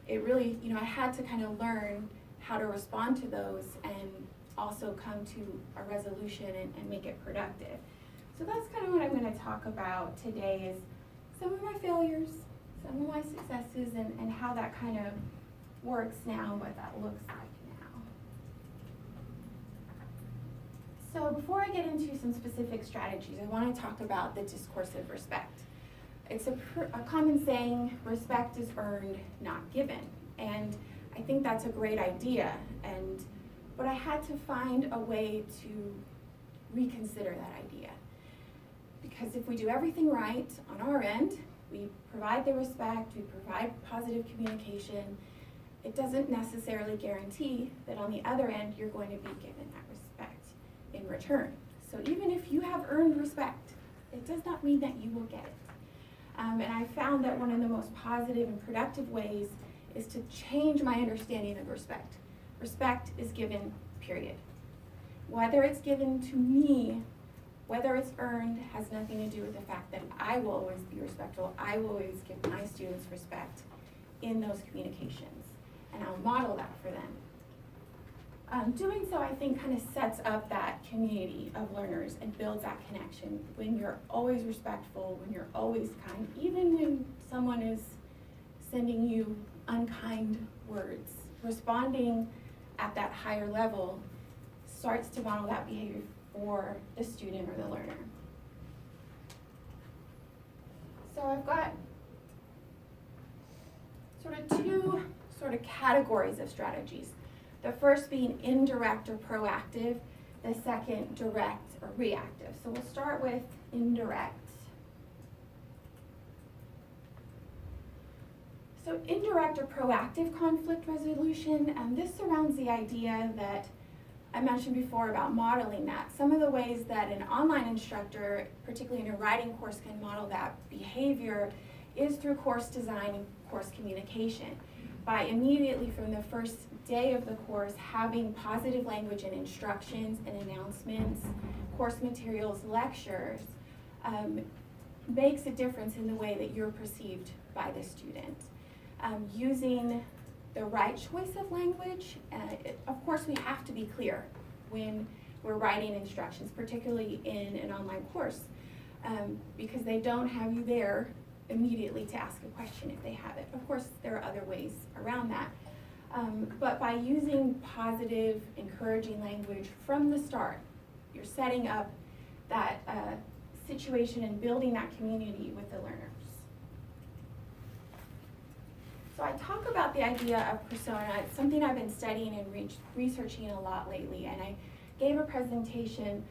it really, I had to kind of learn how to respond to those and also come to a resolution and make it productive. So that's kind of what I'm going to talk about today is some of my failures, some of my successes, and how that kind of works now and what that looks like now. So before I get into some specific strategies, I want to talk about the discoursive respect. It's a common saying, respect is earned, not given. And I think that's a great idea, but I had to find a way to reconsider that idea. Because if we do everything right on our end, we provide the respect, we provide positive communication, it doesn't necessarily guarantee that on the other end, you're going to be given that respect in return. So even if you have earned respect, it does not mean that you will get it. And I found that one of the most positive and productive ways is to change my understanding of respect. Respect is given, period. Whether it's given to me, whether it's earned, has nothing to do with the fact that I will always be respectful. I will always give my students respect in those communications, and I'll model that for them. Doing so, I think, kind of sets up that community of learners and builds that connection when you're always respectful, when you're always kind, even when someone is sending you unkind words. Responding at that higher level starts to model that behavior for the student or the learner. So I've got sort of two categories of strategies. The first being indirect or proactive, the second direct or reactive. So we'll start with indirect. So indirect or proactive conflict resolution, this surrounds the idea that I mentioned before about modeling that. Some of the ways that an online instructor, particularly in a writing course, can model that behavior is through course design and course communication. By immediately from the first day of the course having positive language and instructions and announcements, course materials, lectures, makes a difference in the way that you're perceived by the student. Using the right choice of language, of course we have to be clear when we're writing instructions, particularly in an online course, because they don't have you there immediately to ask a question if they have it. Of course, there are other ways around that. But by using positive, encouraging language from the start, you're setting up that situation and building that community with the learners. So I talk about the idea of persona. It's something I've been studying and researching a lot lately, and I gave a presentation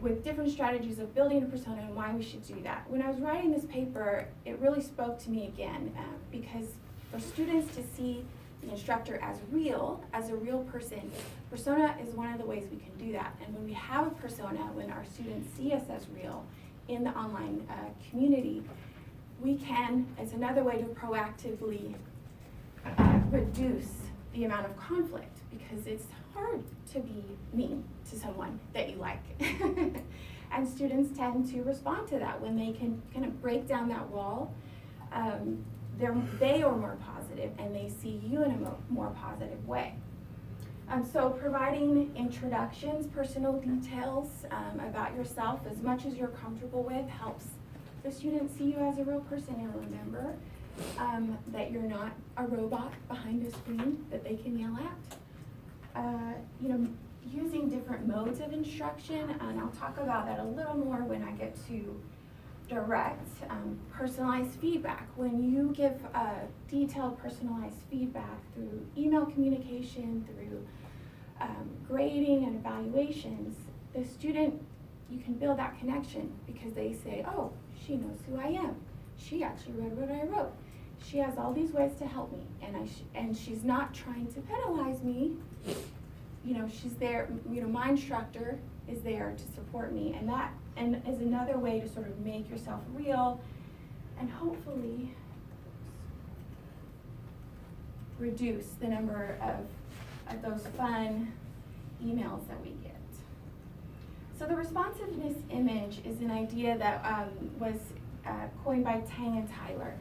with different strategies of building a persona and why we should do that. When I was writing this paper, it really spoke to me again, because for students to see the instructor as a real person, persona is one of the ways we can do that. And when we have a persona, when our students see us as real in the online community, we can, it's another way to proactively reduce the amount of conflict, because it's hard to be mean to someone that you like. And students tend to respond to that when they can kind of break down that wall. They are more positive and they see you in a more positive way. So providing introductions, personal details about yourself as much as you're comfortable with helps the student see you as a real person and remember that you're not a robot behind a screen that they can yell at. Using different modes of instruction, and I'll talk about that a little more when I get to direct. Personalized feedback. When you give detailed personalized feedback through email communication, through grading and evaluations, the student, you can build that connection because they say, oh, she knows who I am. She actually read what I wrote. She has all these ways to help me, and she's not trying to penalize me. She's there, my instructor is there to support me, and that is another way to sort of make yourself real and hopefully reduce the number of those fun emails that we get. So the responsiveness image is an idea that was coined by Tang and Tyler.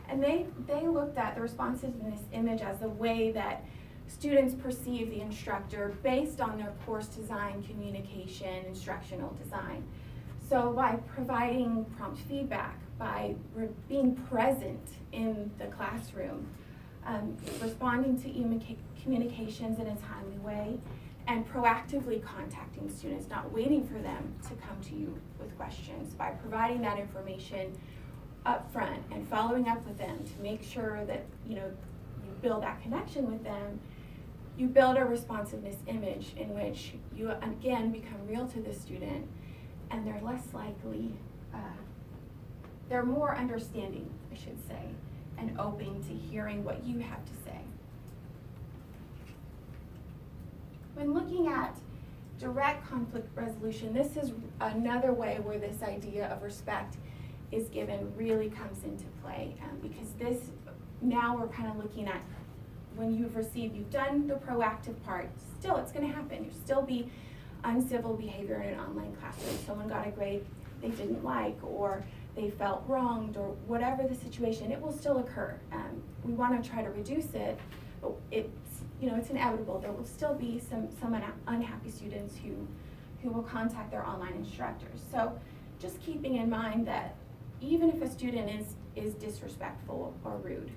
And they looked at the responsiveness image as the way that students perceive the instructor based on their course design, communication, instructional design. So by providing prompt feedback, by being present in the classroom, responding to communications in a timely way, and proactively contacting students, not waiting for them to come to you with questions, by providing that information up front and following up with them to make sure that you build that connection with them. You build a responsiveness image in which you again become real to the student, and they're less likely, they're more understanding, I should say, and open to hearing what you have to say. when looking at direct conflict resolution, this is another way where this idea of respect is given really comes into play, because this, now we're kind of looking at when you've done the proactive part, still it's gonna happen. You'll still be uncivil behavior in an online classroom. Someone got a grade they didn't like, or they felt wronged, or whatever the situation, it will still occur. We wanna try to reduce it, but it's inevitable. There will still be some unhappy students who will contact their online instructors. So just keeping in mind that even if a student is disrespectful or rude,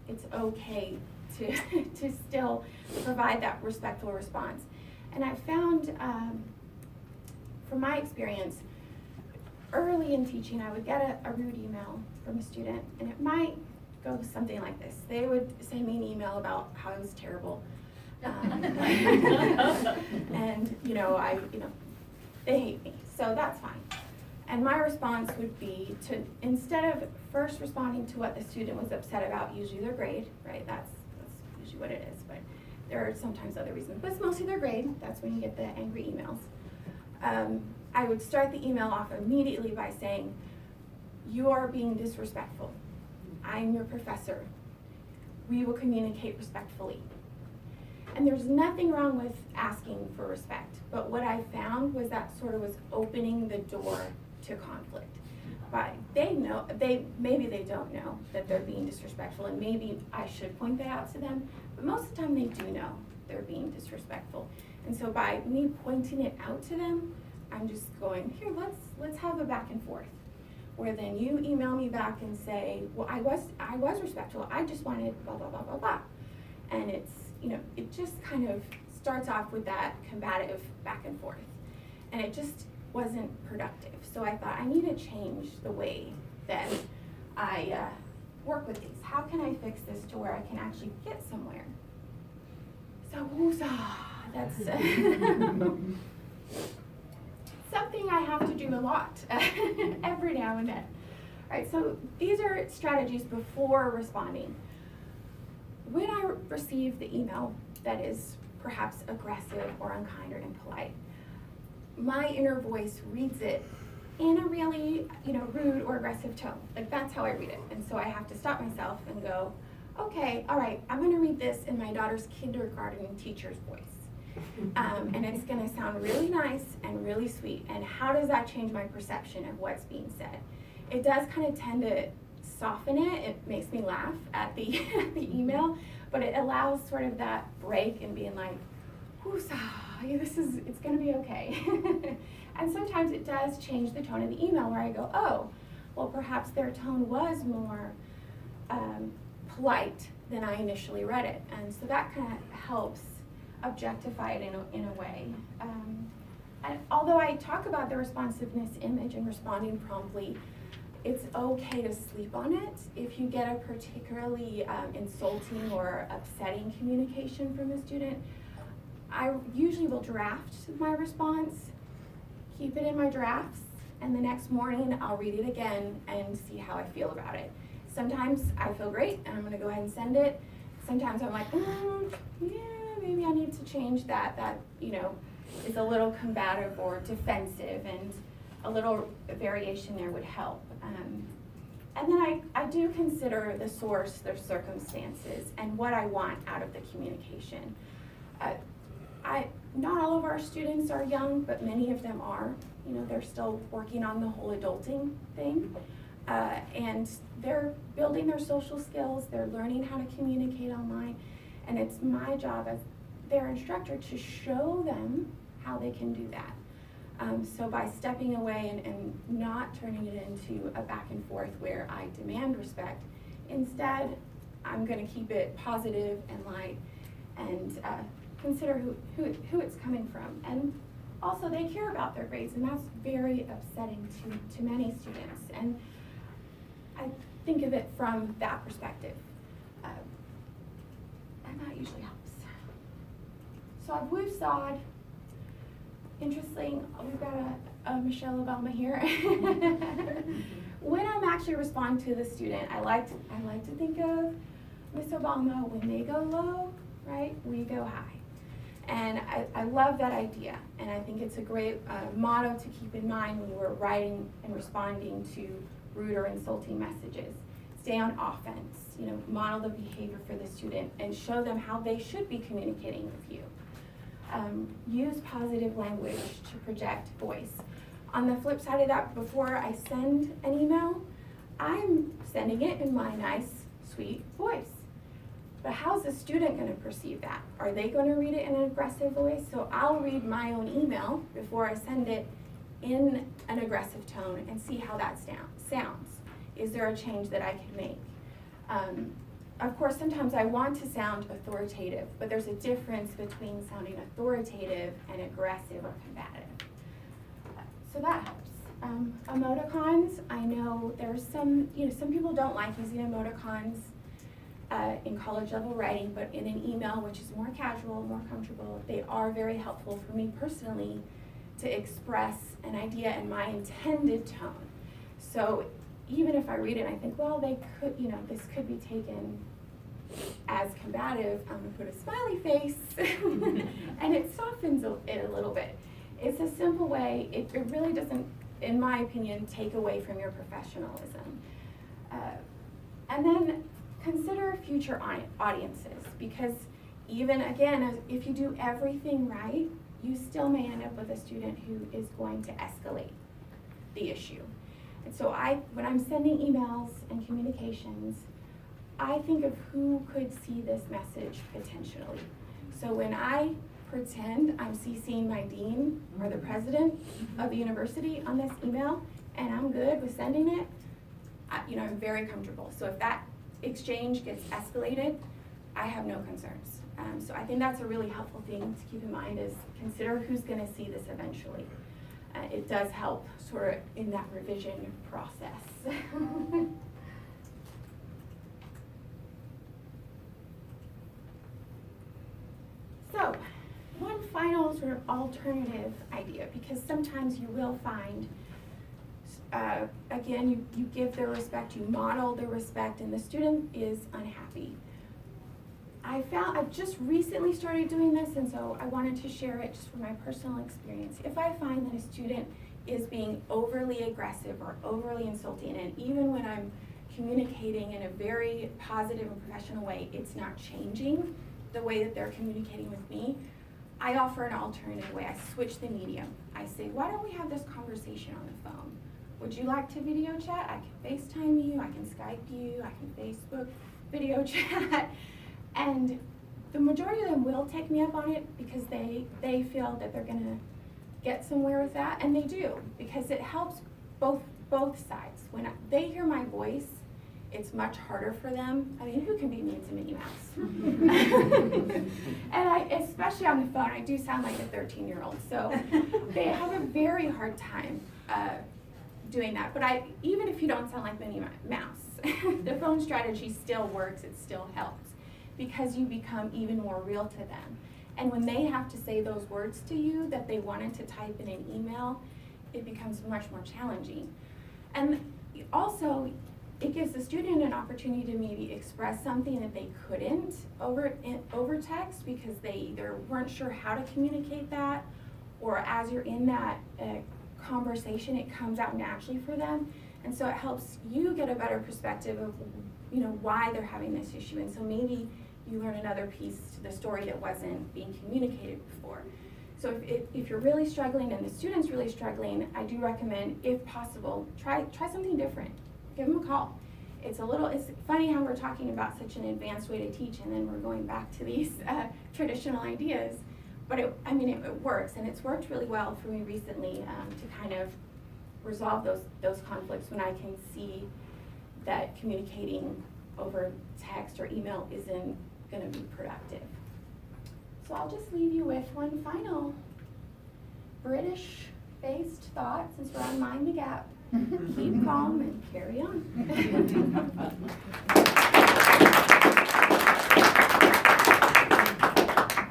it's okay to still provide that respectful response. And I found, from my experience, early in teaching, I would get a rude email from a student, and it might go something like this. They would send me an email about how I was terrible. And, they hate me, so that's fine. And my response would be to, instead of first responding to what the student was upset about, usually their grade, right? That's usually what it is, but there are sometimes other reasons, but it's mostly their grade. That's when you get the angry emails. I would start the email off immediately by saying, "You are being disrespectful. I'm your professor. We will communicate respectfully." And there's nothing wrong with asking for respect, but what I found was that sort of was opening the door to conflict. But maybe they don't know that they're being disrespectful, and maybe I should point that out to them, but most of the time they do know they're being disrespectful. And so by me pointing it out to them, I'm just going, here, let's have a back and forth, where then you email me back and say, well, I was respectful, I just wanted blah, blah, blah, blah, blah. And it's, it just kind of starts off with that combative back and forth. And it just wasn't productive. So I thought, I need to change the way that I work with these. How can I fix this to where I can actually get somewhere? So, woozah, that's something I have to do a lot every now and then. All right, so these are strategies before responding. When I receive the email that is perhaps aggressive or unkind or impolite, my inner voice reads it in a really, rude or aggressive tone. Like, that's how I read it. And so I have to stop myself and go, okay, all right, I'm gonna read this in my daughter's kindergarten teacher's voice. And it's gonna sound really nice and really sweet. And how does that change my perception of what's being said? It does kind of tend to soften it. It makes me laugh at the email, but it allows sort of that break and being like, woosah, it's gonna be okay. And sometimes it does change the tone of the email, where I go, oh, well, perhaps their tone was more polite than I initially read it. And so that kind of helps objectify it in a way. And although I talk about the responsiveness image and responding promptly, it's okay to sleep on it. If you get a particularly insulting or upsetting communication from a student, I usually will draft my response, keep it in my drafts, and the next morning I'll read it again and see how I feel about it. Sometimes I feel great and I'm gonna go ahead and send it. Sometimes I'm like, yeah, maybe I need to change that. That, is a little combative or defensive, and a little variation there would help. And then I do consider the source, their circumstances, and what I want out of the communication. Not all of our students are young, but many of them are. They're still working on the whole adulting thing. And they're building their social skills, they're learning how to communicate online, and it's my job as their instructor to show them how they can do that. So by stepping away and not turning it into a back and forth where I demand respect, instead I'm going to keep it positive and light, and consider who it's coming from. And also, they care about their grades, and that's very upsetting to many students. And I think of it from that perspective, and that usually helps. So I've woosawed. Interesting, we've got a Michelle Obama here. When I'm actually responding to the student, I like to think of Miss Obama. When they go low, right, we go high. And I love that idea, and I think it's a great motto to keep in mind when we're writing and responding to rude or insulting messages. Stay on offense, you know, model the behavior for the student and show them how they should be communicating with you. Use positive language to project voice. On the flip side of that, before I send an email, I'm sending it in my nice, sweet voice. But how's the student going to perceive that? Are they going to read it in an aggressive voice? So I'll read my own email before I send it in an aggressive tone and see how that sounds. Is there a change that I can make? Of course, sometimes I want to sound authoritative, but there's a difference between sounding authoritative and aggressive or combative. So that helps. Emoticons, I know there's some people don't like using emoticons in college level writing, but in an email, which is more casual, more comfortable, they are very helpful for me personally to express an idea in my intended tone. So even if I read it and I think, well, they could, this could be taken as combative, I'm gonna put a smiley face and it softens it a little bit. It's a simple way, it really doesn't, in my opinion, take away from your professionalism. And then consider future audiences, because even again, if you do everything right, you still may end up with a student who is going to escalate the issue. And so when I'm sending emails and communications, I think of who could see this message potentially. So when I pretend I'm CCing my dean or the president of the university on this email, and I'm good with sending it, I'm very comfortable. So if that exchange gets escalated, I have no concerns. So I think that's a really helpful thing to keep in mind, is consider who's going to see this eventually. It does help sort of in that revision process. So, one final sort of alternative idea, because sometimes you will find, again, you give the respect, you model the respect, and the student is unhappy. I've just recently started doing this, and so I wanted to share it just from my personal experience. If I find that a student is being overly aggressive or overly insulting, and even when I'm communicating in a very positive and professional way, it's not changing the way that they're communicating with me, I offer an alternative way. I switch the medium. I say, why don't we have this conversation on the phone? Would you like to video chat? I can FaceTime you, I can Skype you, I can Facebook video chat. And the majority of them will take me up on it because they feel that they're gonna get somewhere with that, and they do, because it helps both sides. When they hear my voice, it's much harder for them. I mean, who can be mean to Minnie Mouse? And especially on the phone, I do sound like a 13-year-old. So they have a very hard time doing that. But even if you don't sound like Minnie Mouse, the phone strategy still works, it still helps, because you become even more real to them. And when they have to say those words to you that they wanted to type in an email, it becomes much more challenging. And also, it gives the student an opportunity to maybe express something that they couldn't over text, because they either weren't sure how to communicate that, or as you're in that conversation, it comes out naturally for them. And so it helps you get a better perspective of why they're having this issue. And so maybe you learn another piece to the story that wasn't being communicated before. So if you're really struggling and the student's really struggling, I do recommend, if possible, try something different. Give them a call. It's funny how we're talking about such an advanced way to teach, and then we're going back to these traditional ideas. But it works, and it's worked really well for me recently to kind of resolve those conflicts when I can see that communicating over text or email isn't going to be productive. So I'll just leave you with one final British-based thought, since we're on Mind the Gap. Keep calm and carry on.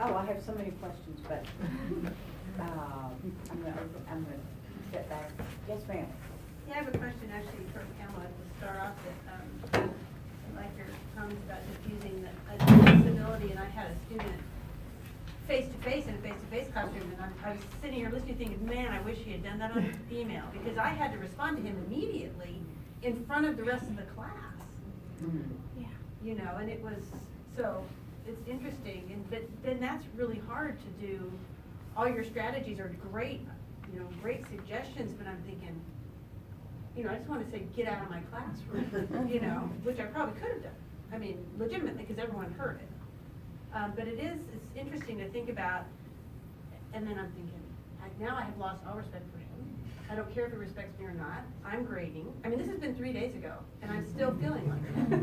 Oh, I have so many questions, but I'm gonna step back. Yes, ma'am. Yeah, I have a question actually for Pamela to start off with. I like your comments about diffusing a disability, and I had a student face-to-face in a face-to-face classroom, and I was sitting here listening thinking, man, I wish he had done that on email, because I had to respond to him immediately in front of the rest of the class. Yeah. You know, and it was, so, it's interesting, but then that's really hard to do. All your strategies are great, you know, great suggestions, but I'm thinking, you know, I just wanna say, get out of my classroom, you know, which I probably could have done. I mean, legitimately, because everyone heard it. But it's interesting to think about, and then I'm thinking, now I have lost all respect for him. I don't care if he respects me or not. I'm grading. I mean, this has been 3 days ago, and I'm still feeling like that.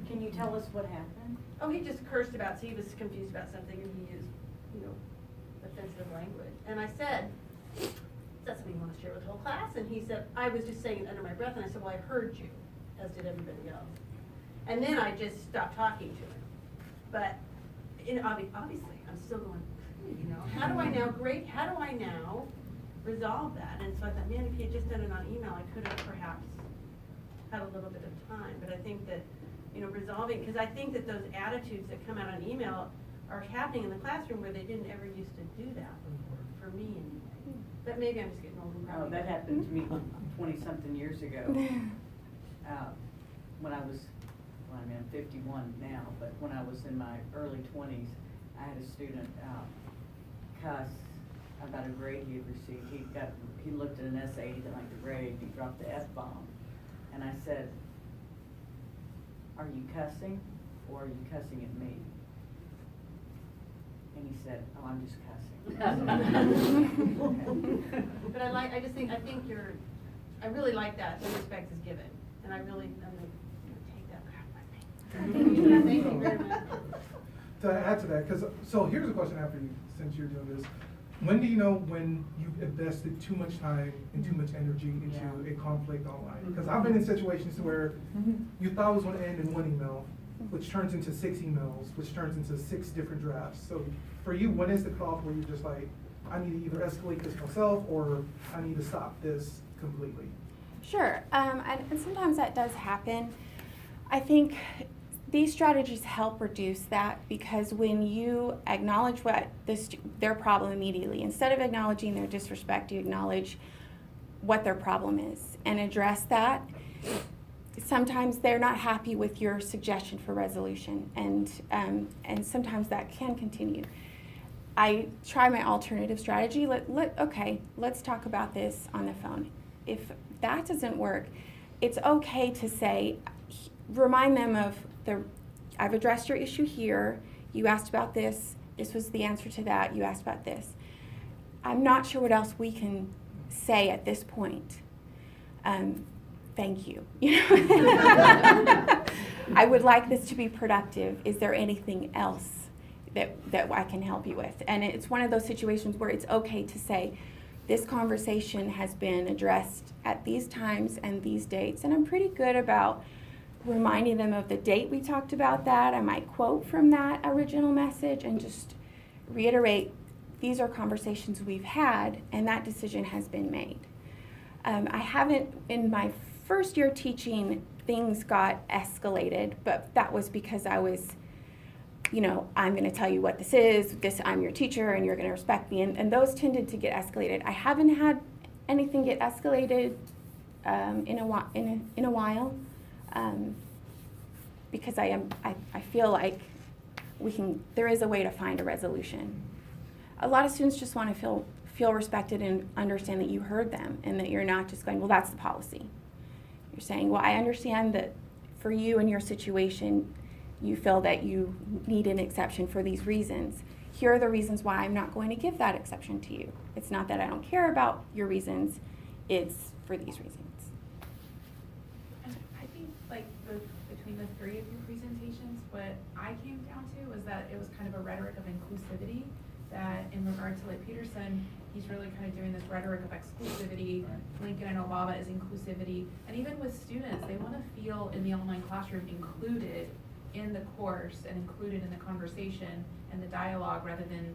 Can you tell us what happened? Oh, he just cursed about, so he was confused about something, and he used, you know, offensive language. And I said, is that something you want to share with the whole class? And he said, I was just saying it under my breath, and I said, well, I heard you, as did everybody else. And then I just stopped talking to him. But obviously, I'm still going, you know, how do I now resolve that? And so I thought, man, if he had just done it on email, I could have perhaps had a little bit of time. But I think that, you know, resolving, because I think that those attitudes that come out on email are happening in the classroom where they didn't ever used to do that, for me anyway. But maybe I'm just getting old and Oh, that happened to me 20-something years ago. When I was, well, I mean, I'm 51 now, but when I was in my early 20s, I had a student cuss about a grade he had received. He looked at an essay, he didn't like the grade, he dropped the F-bomb. And I said, are you cussing, or are you cussing at me? And he said, oh, I'm just cussing. But I really like that, the respect is given. And I'm gonna take that crap with me. Thank you very much. To add to that, so here's a question after you, since you're doing this. When do you know when you've invested too much time and too much energy into a conflict online? Because I've been in situations where you thought it was going to end in one email, which turns into 6 emails, which turns into 6 different drafts. So for you, when is the cutoff where you're just like, I need to either escalate this myself or I need to stop this completely? Sure, and sometimes that does happen. I think these strategies help reduce that, because when you acknowledge their problem immediately, instead of acknowledging their disrespect, you acknowledge what their problem is and address that. Sometimes they're not happy with your suggestion for resolution, and sometimes that can continue. I try my alternative strategy. Let's talk about this on the phone. If that doesn't work, it's okay to say, remind them of I've addressed your issue here, you asked about this was the answer to that, you asked about this. I'm not sure what else we can say at this point. Thank you. I would like this to be productive. Is there anything else that I can help you with? And it's one of those situations where it's okay to say, this conversation has been addressed at these times and these dates, and I'm pretty good about reminding them of the date we talked about that. I might quote from that original message and just reiterate, these are conversations we've had and that decision has been made. I haven't, in my first year teaching, things got escalated, but that was because I was, I'm going to tell you what this is, I'm your teacher and you're going to respect me, and those tended to get escalated. I haven't had anything get escalated in a while. Because I feel like there is a way to find a resolution. A lot of students just want to feel respected and understand that you heard them and that you're not just going, well, that's the policy. You're saying, well, I understand that for you and your situation, you feel that you need an exception for these reasons. Here are the reasons why I'm not going to give that exception to you. It's not that I don't care about your reasons, it's for these reasons. I think between the 3 of your presentations, what I came down to was that it was kind of a rhetoric of inclusivity, that in regard to Peterson, he's really kind of doing this rhetoric of exclusivity. Lincoln and Obama is inclusivity. And even with students, they want to feel in the online classroom included in the course and included in the conversation and the dialogue, rather than,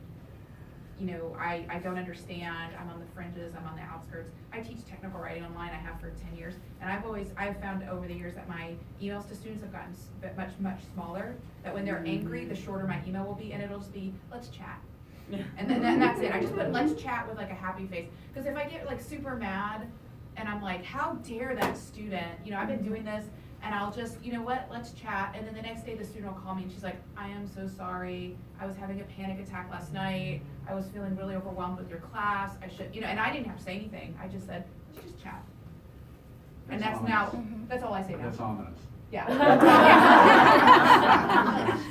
I don't understand, I'm on the fringes, I'm on the outskirts. I teach technical writing online, I have for 10 years, and I've found over the years that my emails to students have gotten much, much smaller, that when they're angry, the shorter my email will be, and it'll just be, let's chat. And then that's it. I just put let's chat with like a happy face. Because if I get like super mad and I'm like, how dare that student, you know, I've been doing this, and I'll just, you know what, let's chat. And then the next day the student will call me and she's like, I am so sorry. I was having a panic attack last night. I was feeling really overwhelmed with your class. I should, you know, and I didn't have to say anything. I just said, let's just chat. And that's now, that's all I say now. That's ominous. Yeah.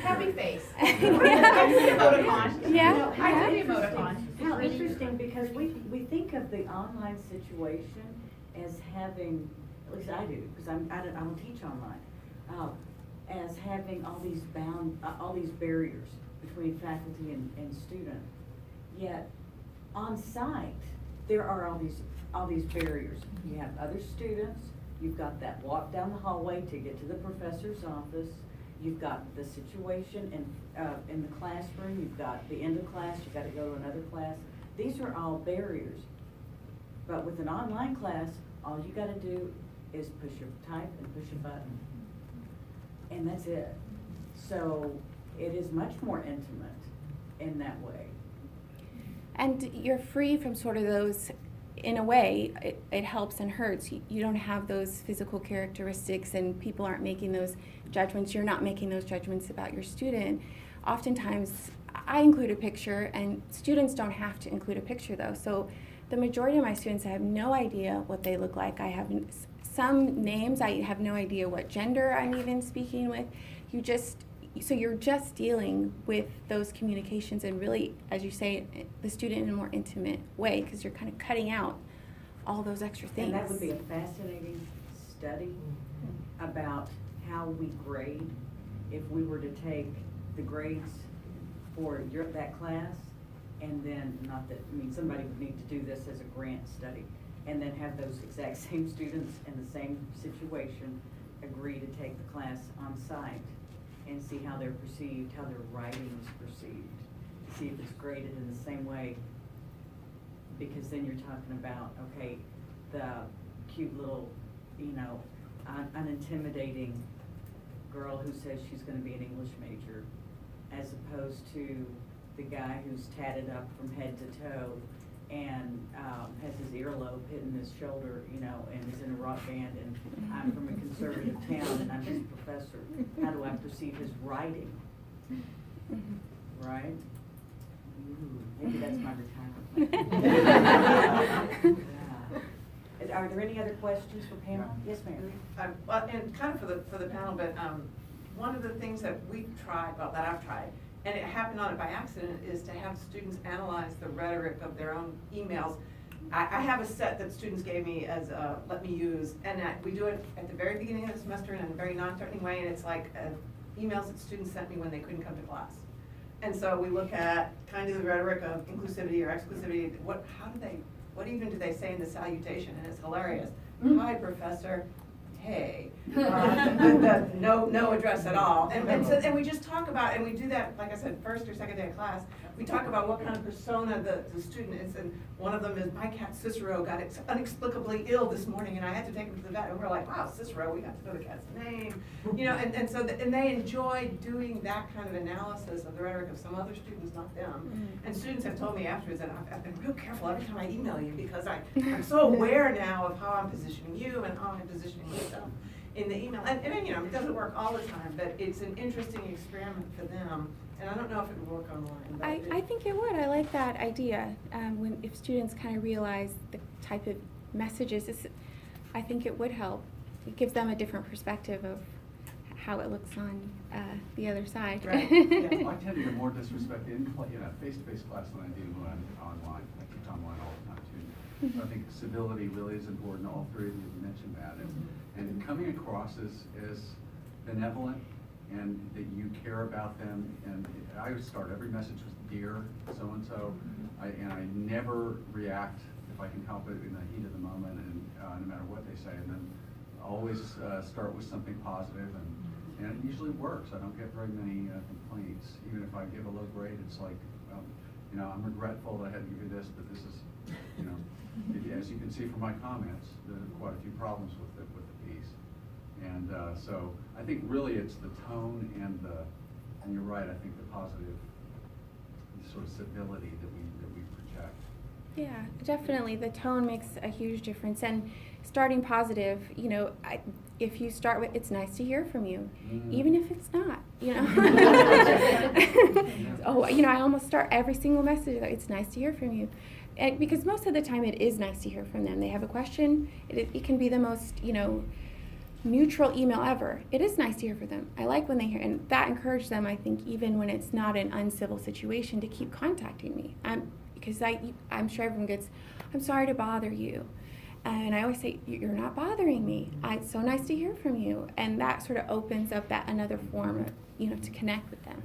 Happy face. Emoticon. Yeah. You know, I do the Interesting. emoticon. How interesting, because we think of the online situation as having, at least I do, because I don't teach online, as having all these barriers between faculty and student. Yet, on site, there are all these barriers. You have other students, you've got that walk down the hallway to get to the professor's office, you've got the situation in the classroom, you've got the end of class, you've got to go to another class. These are all barriers. But with an online class, all you gotta do is type and push a button. And that's it. So it is much more intimate in that way. And you're free from sort of those, in a way, it helps and hurts. You don't have those physical characteristics, and people aren't making those judgments. You're not making those judgments about your student. Oftentimes, I include a picture, and students don't have to include a picture though. So the majority of my students, I have no idea what they look like. I have some names, I have no idea what gender I'm even speaking with. So you're just dealing with those communications, and really, as you say, the student in a more intimate way, because you're kind of cutting out all those extra things. And that would be a fascinating study about how we grade if we were to take the grades for that class, and then somebody would need to do this as a grant study, and then have those exact same students in the same situation agree to take the class on site and see how they're perceived, how their writing is perceived, to see if it's graded in the same way. Because then you're talking about, okay, the cute little, unintimidating girl who says she's gonna be an English major, as opposed to the guy who's tatted up from head to toe and has his earlobe hitting his shoulder, and is in a rock band, and I'm from a conservative town and I'm his professor. How do I perceive his writing? Right? Ooh, maybe that's my retirement. Yeah. Are there any other questions for Pamela? Yes, ma'am. Well, and kind of for the panel, but one of the things that I've tried, and it happened on it by accident, is to have students analyze the rhetoric of their own emails. I have a set that students gave me as let me use, and we do it at the very beginning of the semester in a very non-threatening way, and it's like emails that students sent me when they couldn't come to class. And so we look at kind of the rhetoric of inclusivity or exclusivity. What even do they say in the salutation? And it's hilarious. Hi, professor. Hey. No address at all. And we just talk about, and we do that, like I said, first or second day of class. We talk about what kind of persona the student is, and one of them is, my cat Cicero got inexplicably ill this morning, and I had to take him to the vet. And we're like, wow, Cicero, we got to know the cat's name, and they enjoy doing that kind of analysis of the rhetoric of some other students, not them. And students have told me afterwards that I've been real careful every time I email you, because I'm so aware now of how I'm positioning you and how I'm positioning myself in the email. And it doesn't work all the time, but it's an interesting experiment for them. And I don't know if it would work online. But I think it would. I like that idea. If students kind of realize the type of messages, I think it would help. It gives them a different perspective of how it looks on the other side. Right. Yeah. Well, I tend to get more disrespect in face-to-face class than I do when I'm online. I teach online all the time too. So I think civility really is important. All three of you mentioned that, and coming across as benevolent, and that you care about them. And I would start every message with dear so-and-so, and I never react if I can help it in the heat of the moment, and no matter what they say. And then always start with something positive, and it usually works. I don't get very many complaints. Even if I give a low grade, it's like, I'm regretful that I had to give you this, but this is, as you can see from my comments, there are quite a few problems with the piece. And so I think really it's the tone and you're right, I think the positive sort of civility that we project. Yeah, definitely. The tone makes a huge difference. And starting positive, you know, if you start with, it's nice to hear from you, even if it's not, you know. Oh, you know, I almost start every single message, like, it's nice to hear from you. And because most of the time it is nice to hear from them. They have a question. It can be the most, you know, neutral email ever. It is nice to hear from them. I like when they hear, and that encourages them, I think, even when it's not an uncivil situation, to keep contacting me. Because I'm sure everyone gets, I'm sorry to bother you. And I always say, you're not bothering me. It's so nice to hear from you. And that sort of opens up that another form of, you know, to connect with them.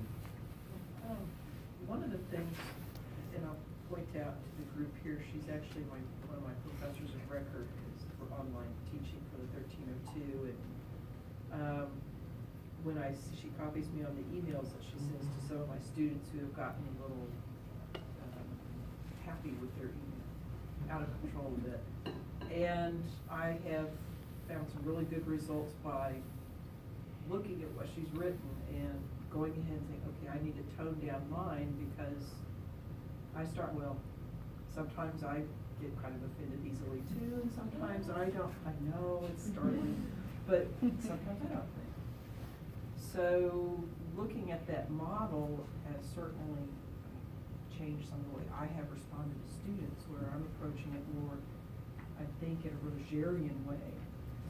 One of the things, and I'll point out to the group here, she's actually one of my professors of record for online teaching for the 1302. And when she copies me on the emails that she sends to some of my students who have gotten a little happy with their email, out of control a bit. And I have found some really good results by looking at what she's written and going ahead and saying, okay, I need to tone down mine, because sometimes I get kind of offended easily too, and sometimes I don't. I know it's startling, but sometimes I don't think. So looking at that model has certainly changed some of the way I have responded to students, where I'm approaching it more, I think, in a Rogerian way,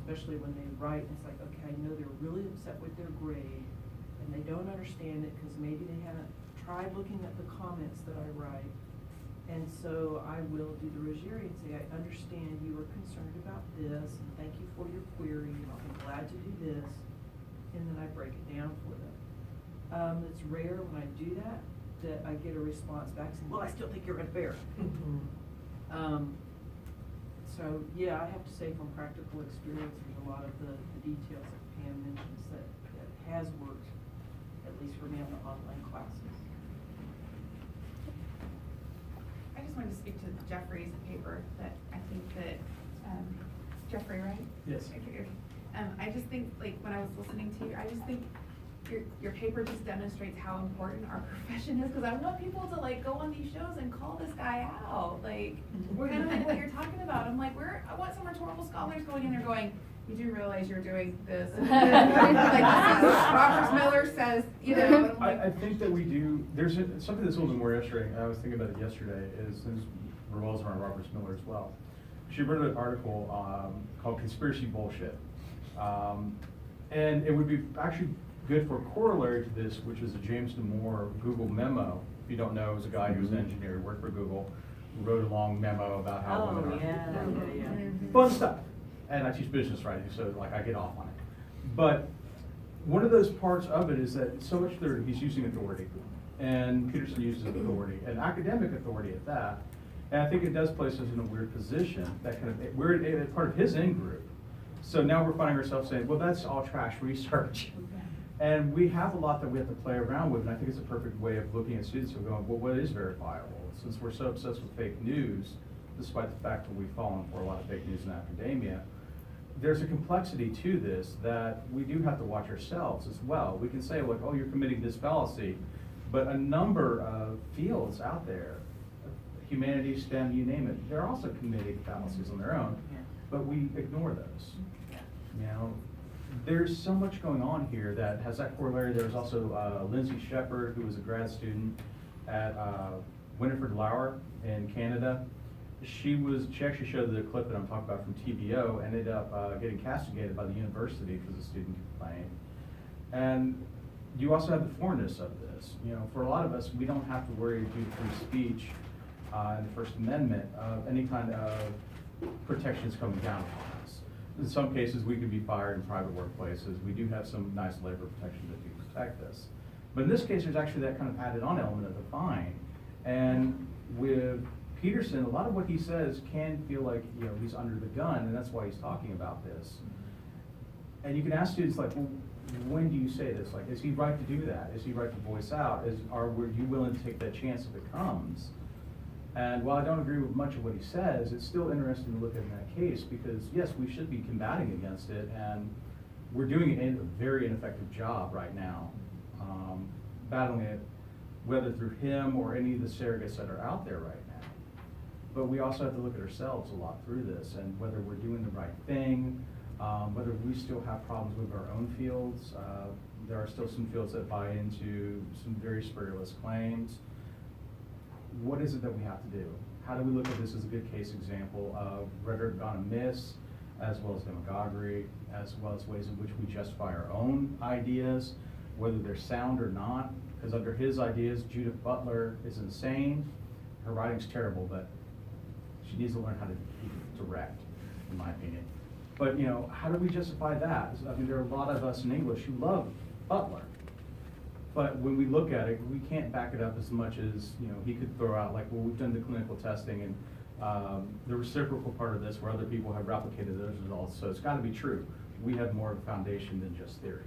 especially when they write. It's like, okay, I know they're really upset with their grade, and they don't understand it because maybe they haven't tried looking at the comments that I write. And so I will do the Rogerian and say, I understand you are concerned about this, and thank you for your query, and I'll be glad to do this. And then I break it down for them. It's rare when I do that I get a response back saying, well, I still think you're unfair. So yeah, I have to say, from practical experience, there's a lot of the details that Pam mentions that has worked, at least for me, on the online classes. I just wanted to speak to Jeffrey's paper, that I think that, Jeffrey, right? Yes. Okay. I just think, like, when I was listening to you, I just think your paper just demonstrates how important our profession is, because I want people to, like, go on these shows and call this guy out, like, kind of like what you're talking about. I'm like, I want some rhetorical scholars going in there going, you do realize you're doing this. Like, Robert Miller says, you know. And I'm like, I think that we do, there's something that's a little bit more interesting. I was thinking about it yesterday, is this revolves around Robert Miller as well. She wrote an article called Conspiracy Bullshit. And it would be actually good for a corollary to this, which is a James Damore Google memo. If you don't know, it was a guy who was an engineer, worked for Google, wrote a long memo about how women are. Fun stuff. And I teach business writing, so like I get off on it. But one of those parts of it is that so much there, he's using authority. And Peterson uses authority, and academic authority at that. And I think it does place us in a weird position, that kind of, we're part of his in-group. So now we're finding ourselves saying, well, that's all trash research. And we have a lot that we have to play around with, and I think it's a perfect way of looking at students who are going, well, what is verifiable? Since we're so obsessed with fake news, despite the fact that we've fallen for a lot of fake news in academia, there's a complexity to this that we do have to watch ourselves as well. We can say, like, oh, you're committing this fallacy, but a number of fields out there, humanities, STEM, you name it, they're also committing fallacies on their own, but we ignore those. You know, there's so much going on here that has that corollary. There's also Lindsay Shepard, who was a grad student at Winifred Lauer in Canada. She actually showed the clip that I'm talking about from TBO, ended up getting castigated by the university because the student complained. And you also have the foreignness of this. You know, for a lot of us, we don't have to worry due to free speech and the First Amendment of any kind of protections coming down upon us. In some cases, we could be fired in private workplaces. We do have some nice labor protections that do protect us. But in this case, there's actually that kind of added on element of the fine. And with Peterson, a lot of what he says can feel like, you know, he's under the gun, and that's why he's talking about this. And you can ask students, like, well, when do you say this? Like, is he right to do that? Is he right to voice out? Were you willing to take that chance if it comes? And while I don't agree with much of what he says, it's still interesting to look at in that case, because yes, we should be combating against it, and we're doing a very ineffective job right now, battling it whether through him or any of the surrogates that are out there right now. But we also have to look at ourselves a lot through this, and whether we're doing the right thing, whether we still have problems with our own fields. There are still some fields that buy into some very spurious claims. What is it that we have to do? How do we look at this as a good case example of rhetoric gone amiss, as well as demagoguery, as well as ways in which we justify our own ideas, whether they're sound or not? Because under his ideas, Judith Butler is insane. Her writing's terrible, but she needs to learn how to be direct, in my opinion. But, you know, how do we justify that? I mean, there are a lot of us in English who love Butler. But when we look at it, we can't back it up as much as, you know, he could throw out, like, well, we've done the clinical testing and the reciprocal part of this where other people have replicated those results. So it's got to be true. We have more of a foundation than just theory.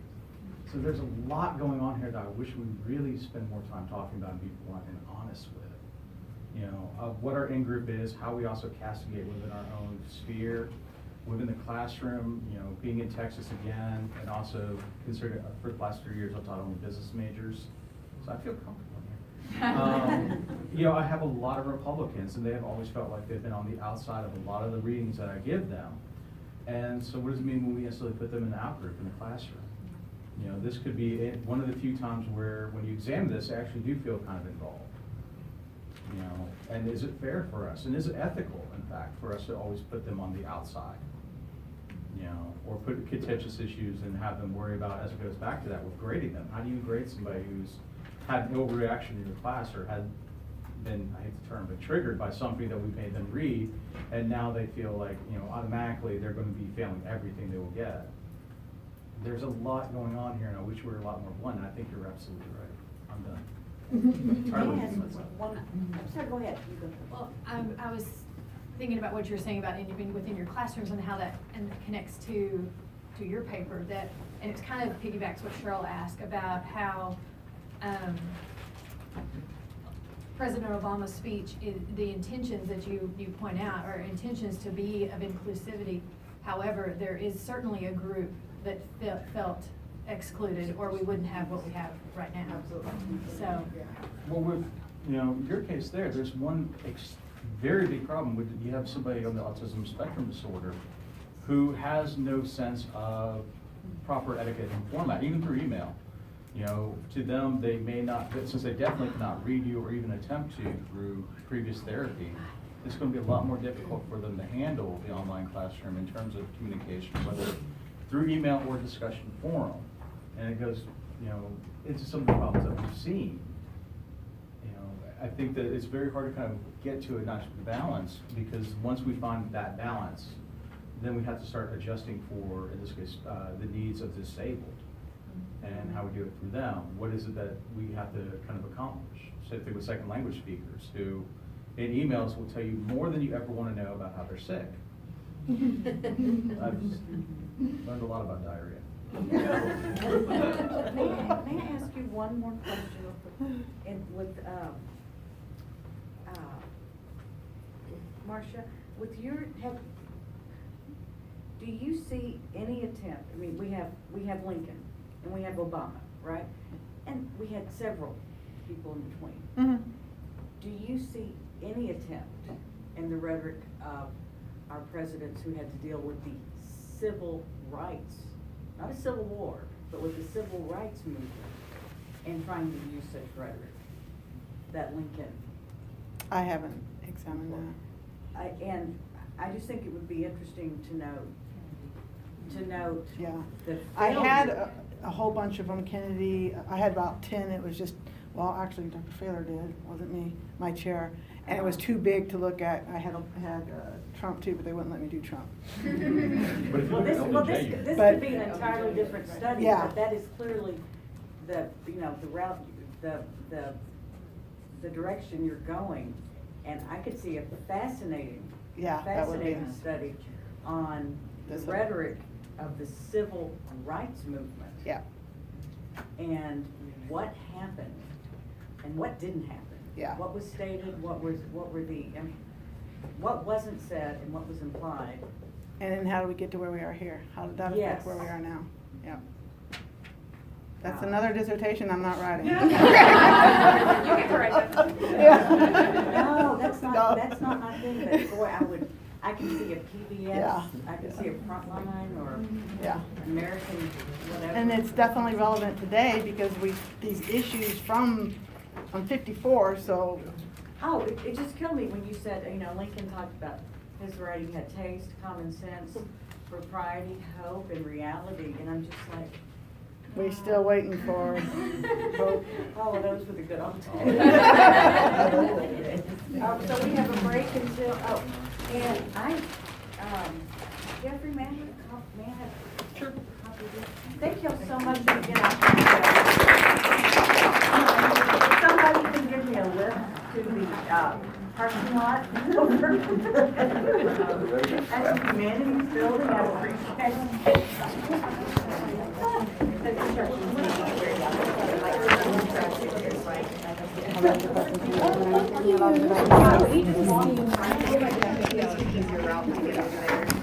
So there's a lot going on here that I wish we really spend more time talking about and be blunt and honest with. You know, of what our in-group is, how we also castigate within our own sphere, within the classroom, you know, being in Texas again, and also considering for the last 3 years I've taught only business majors, so I feel comfortable here. You know, I have a lot of Republicans, and they have always felt like they've been on the outside of a lot of the readings that I give them. And so what does it mean when we instantly put them in the out-group in the classroom? You know, this could be one of the few times where when you examine this, I actually do feel kind of involved. You know, and is it fair for us? And is it ethical, in fact, for us to always put them on the outside? You know, or put contentious issues and have them worry about, as it goes back to that, with grading them. How do you grade somebody who's had no reaction in your class or had been, I hate the term, but triggered by something that we made them read, and now they feel like, you know, automatically they're going to be failing everything they will get. There's a lot going on here, and I wish we were a lot more blunt. I think you're absolutely right. I'm done. I'm sorry, go ahead. You go. Well, I was thinking about what you're saying about within your classrooms and how that connects to your paper, that, and it's kind of piggybacks what Cheryl asked about how President Obama's speech, the intentions that you point out are intentions to be of inclusivity. However, there is certainly a group that felt excluded, or we wouldn't have what we have right now. Absolutely. So. Well, with, you know, your case there's one very big problem with, you have somebody on the autism spectrum disorder who has no sense of proper etiquette and format, even through email. You know, to them, they may not, since they definitely cannot read you or even attempt to through previous therapy, it's going to be a lot more difficult for them to handle the online classroom in terms of communication, whether through email or discussion forum. And it goes, you know, into some of the problems that we've seen. You know, I think that it's very hard to kind of get to a nice balance, because once we find that balance, then we have to start adjusting for, in this case, the needs of the disabled and how we do it through them. What is it that we have to kind of accomplish? Same thing with second language speakers who in emails will tell you more than you ever want to know about how they're sick. I've learned a lot about diarrhea. May I ask you one more question? And with Marcia, with your, do you see any attempt? I mean, we have Lincoln and we have Obama, right? And we had several people in between. Mm-hmm. Do you see any attempt in the rhetoric of our presidents who had to deal with the civil rights, not a civil war, but with the civil rights movement, and trying to use such rhetoric that Lincoln? I haven't examined that. And I just think it would be interesting to note Yeah. the I had failure. a whole bunch of them. Kennedy, I had about 10. It was just, well, actually Dr. Failer did, wasn't me, my chair. And it was too big to look at. I had Trump too, but they wouldn't let me do Trump. But if you Well, look at this LBJ, could be an entirely different study, Yeah. but that is clearly the, you know, the route, the direction you're going. And I could see a fascinating study on the rhetoric of the civil rights movement. Yeah. And what happened and what didn't happen. Yeah. What was stated, what wasn't said and what was implied. And then how do we get to where we are here? How did that affect where we are now? Yeah. That's another dissertation I'm not writing. You get to write that. No, that's not my thing, but boy, I can see a PBS, Yeah. I can see a Frontline or Yeah. American, whatever. And it's definitely relevant today because these issues from, I'm 54, so, Oh, it just killed me when you said, Lincoln talked about his writing had taste, common sense, propriety, hope, and reality, and I'm just like. we're still waiting for hope. All of those were the good old days. So we have a break until, and Jeffrey, may I have? Sure. Thank you so much again. Somebody can give me a lift to the, parking lot over at the Humanities Building, I appreciate it. The construction Thank you.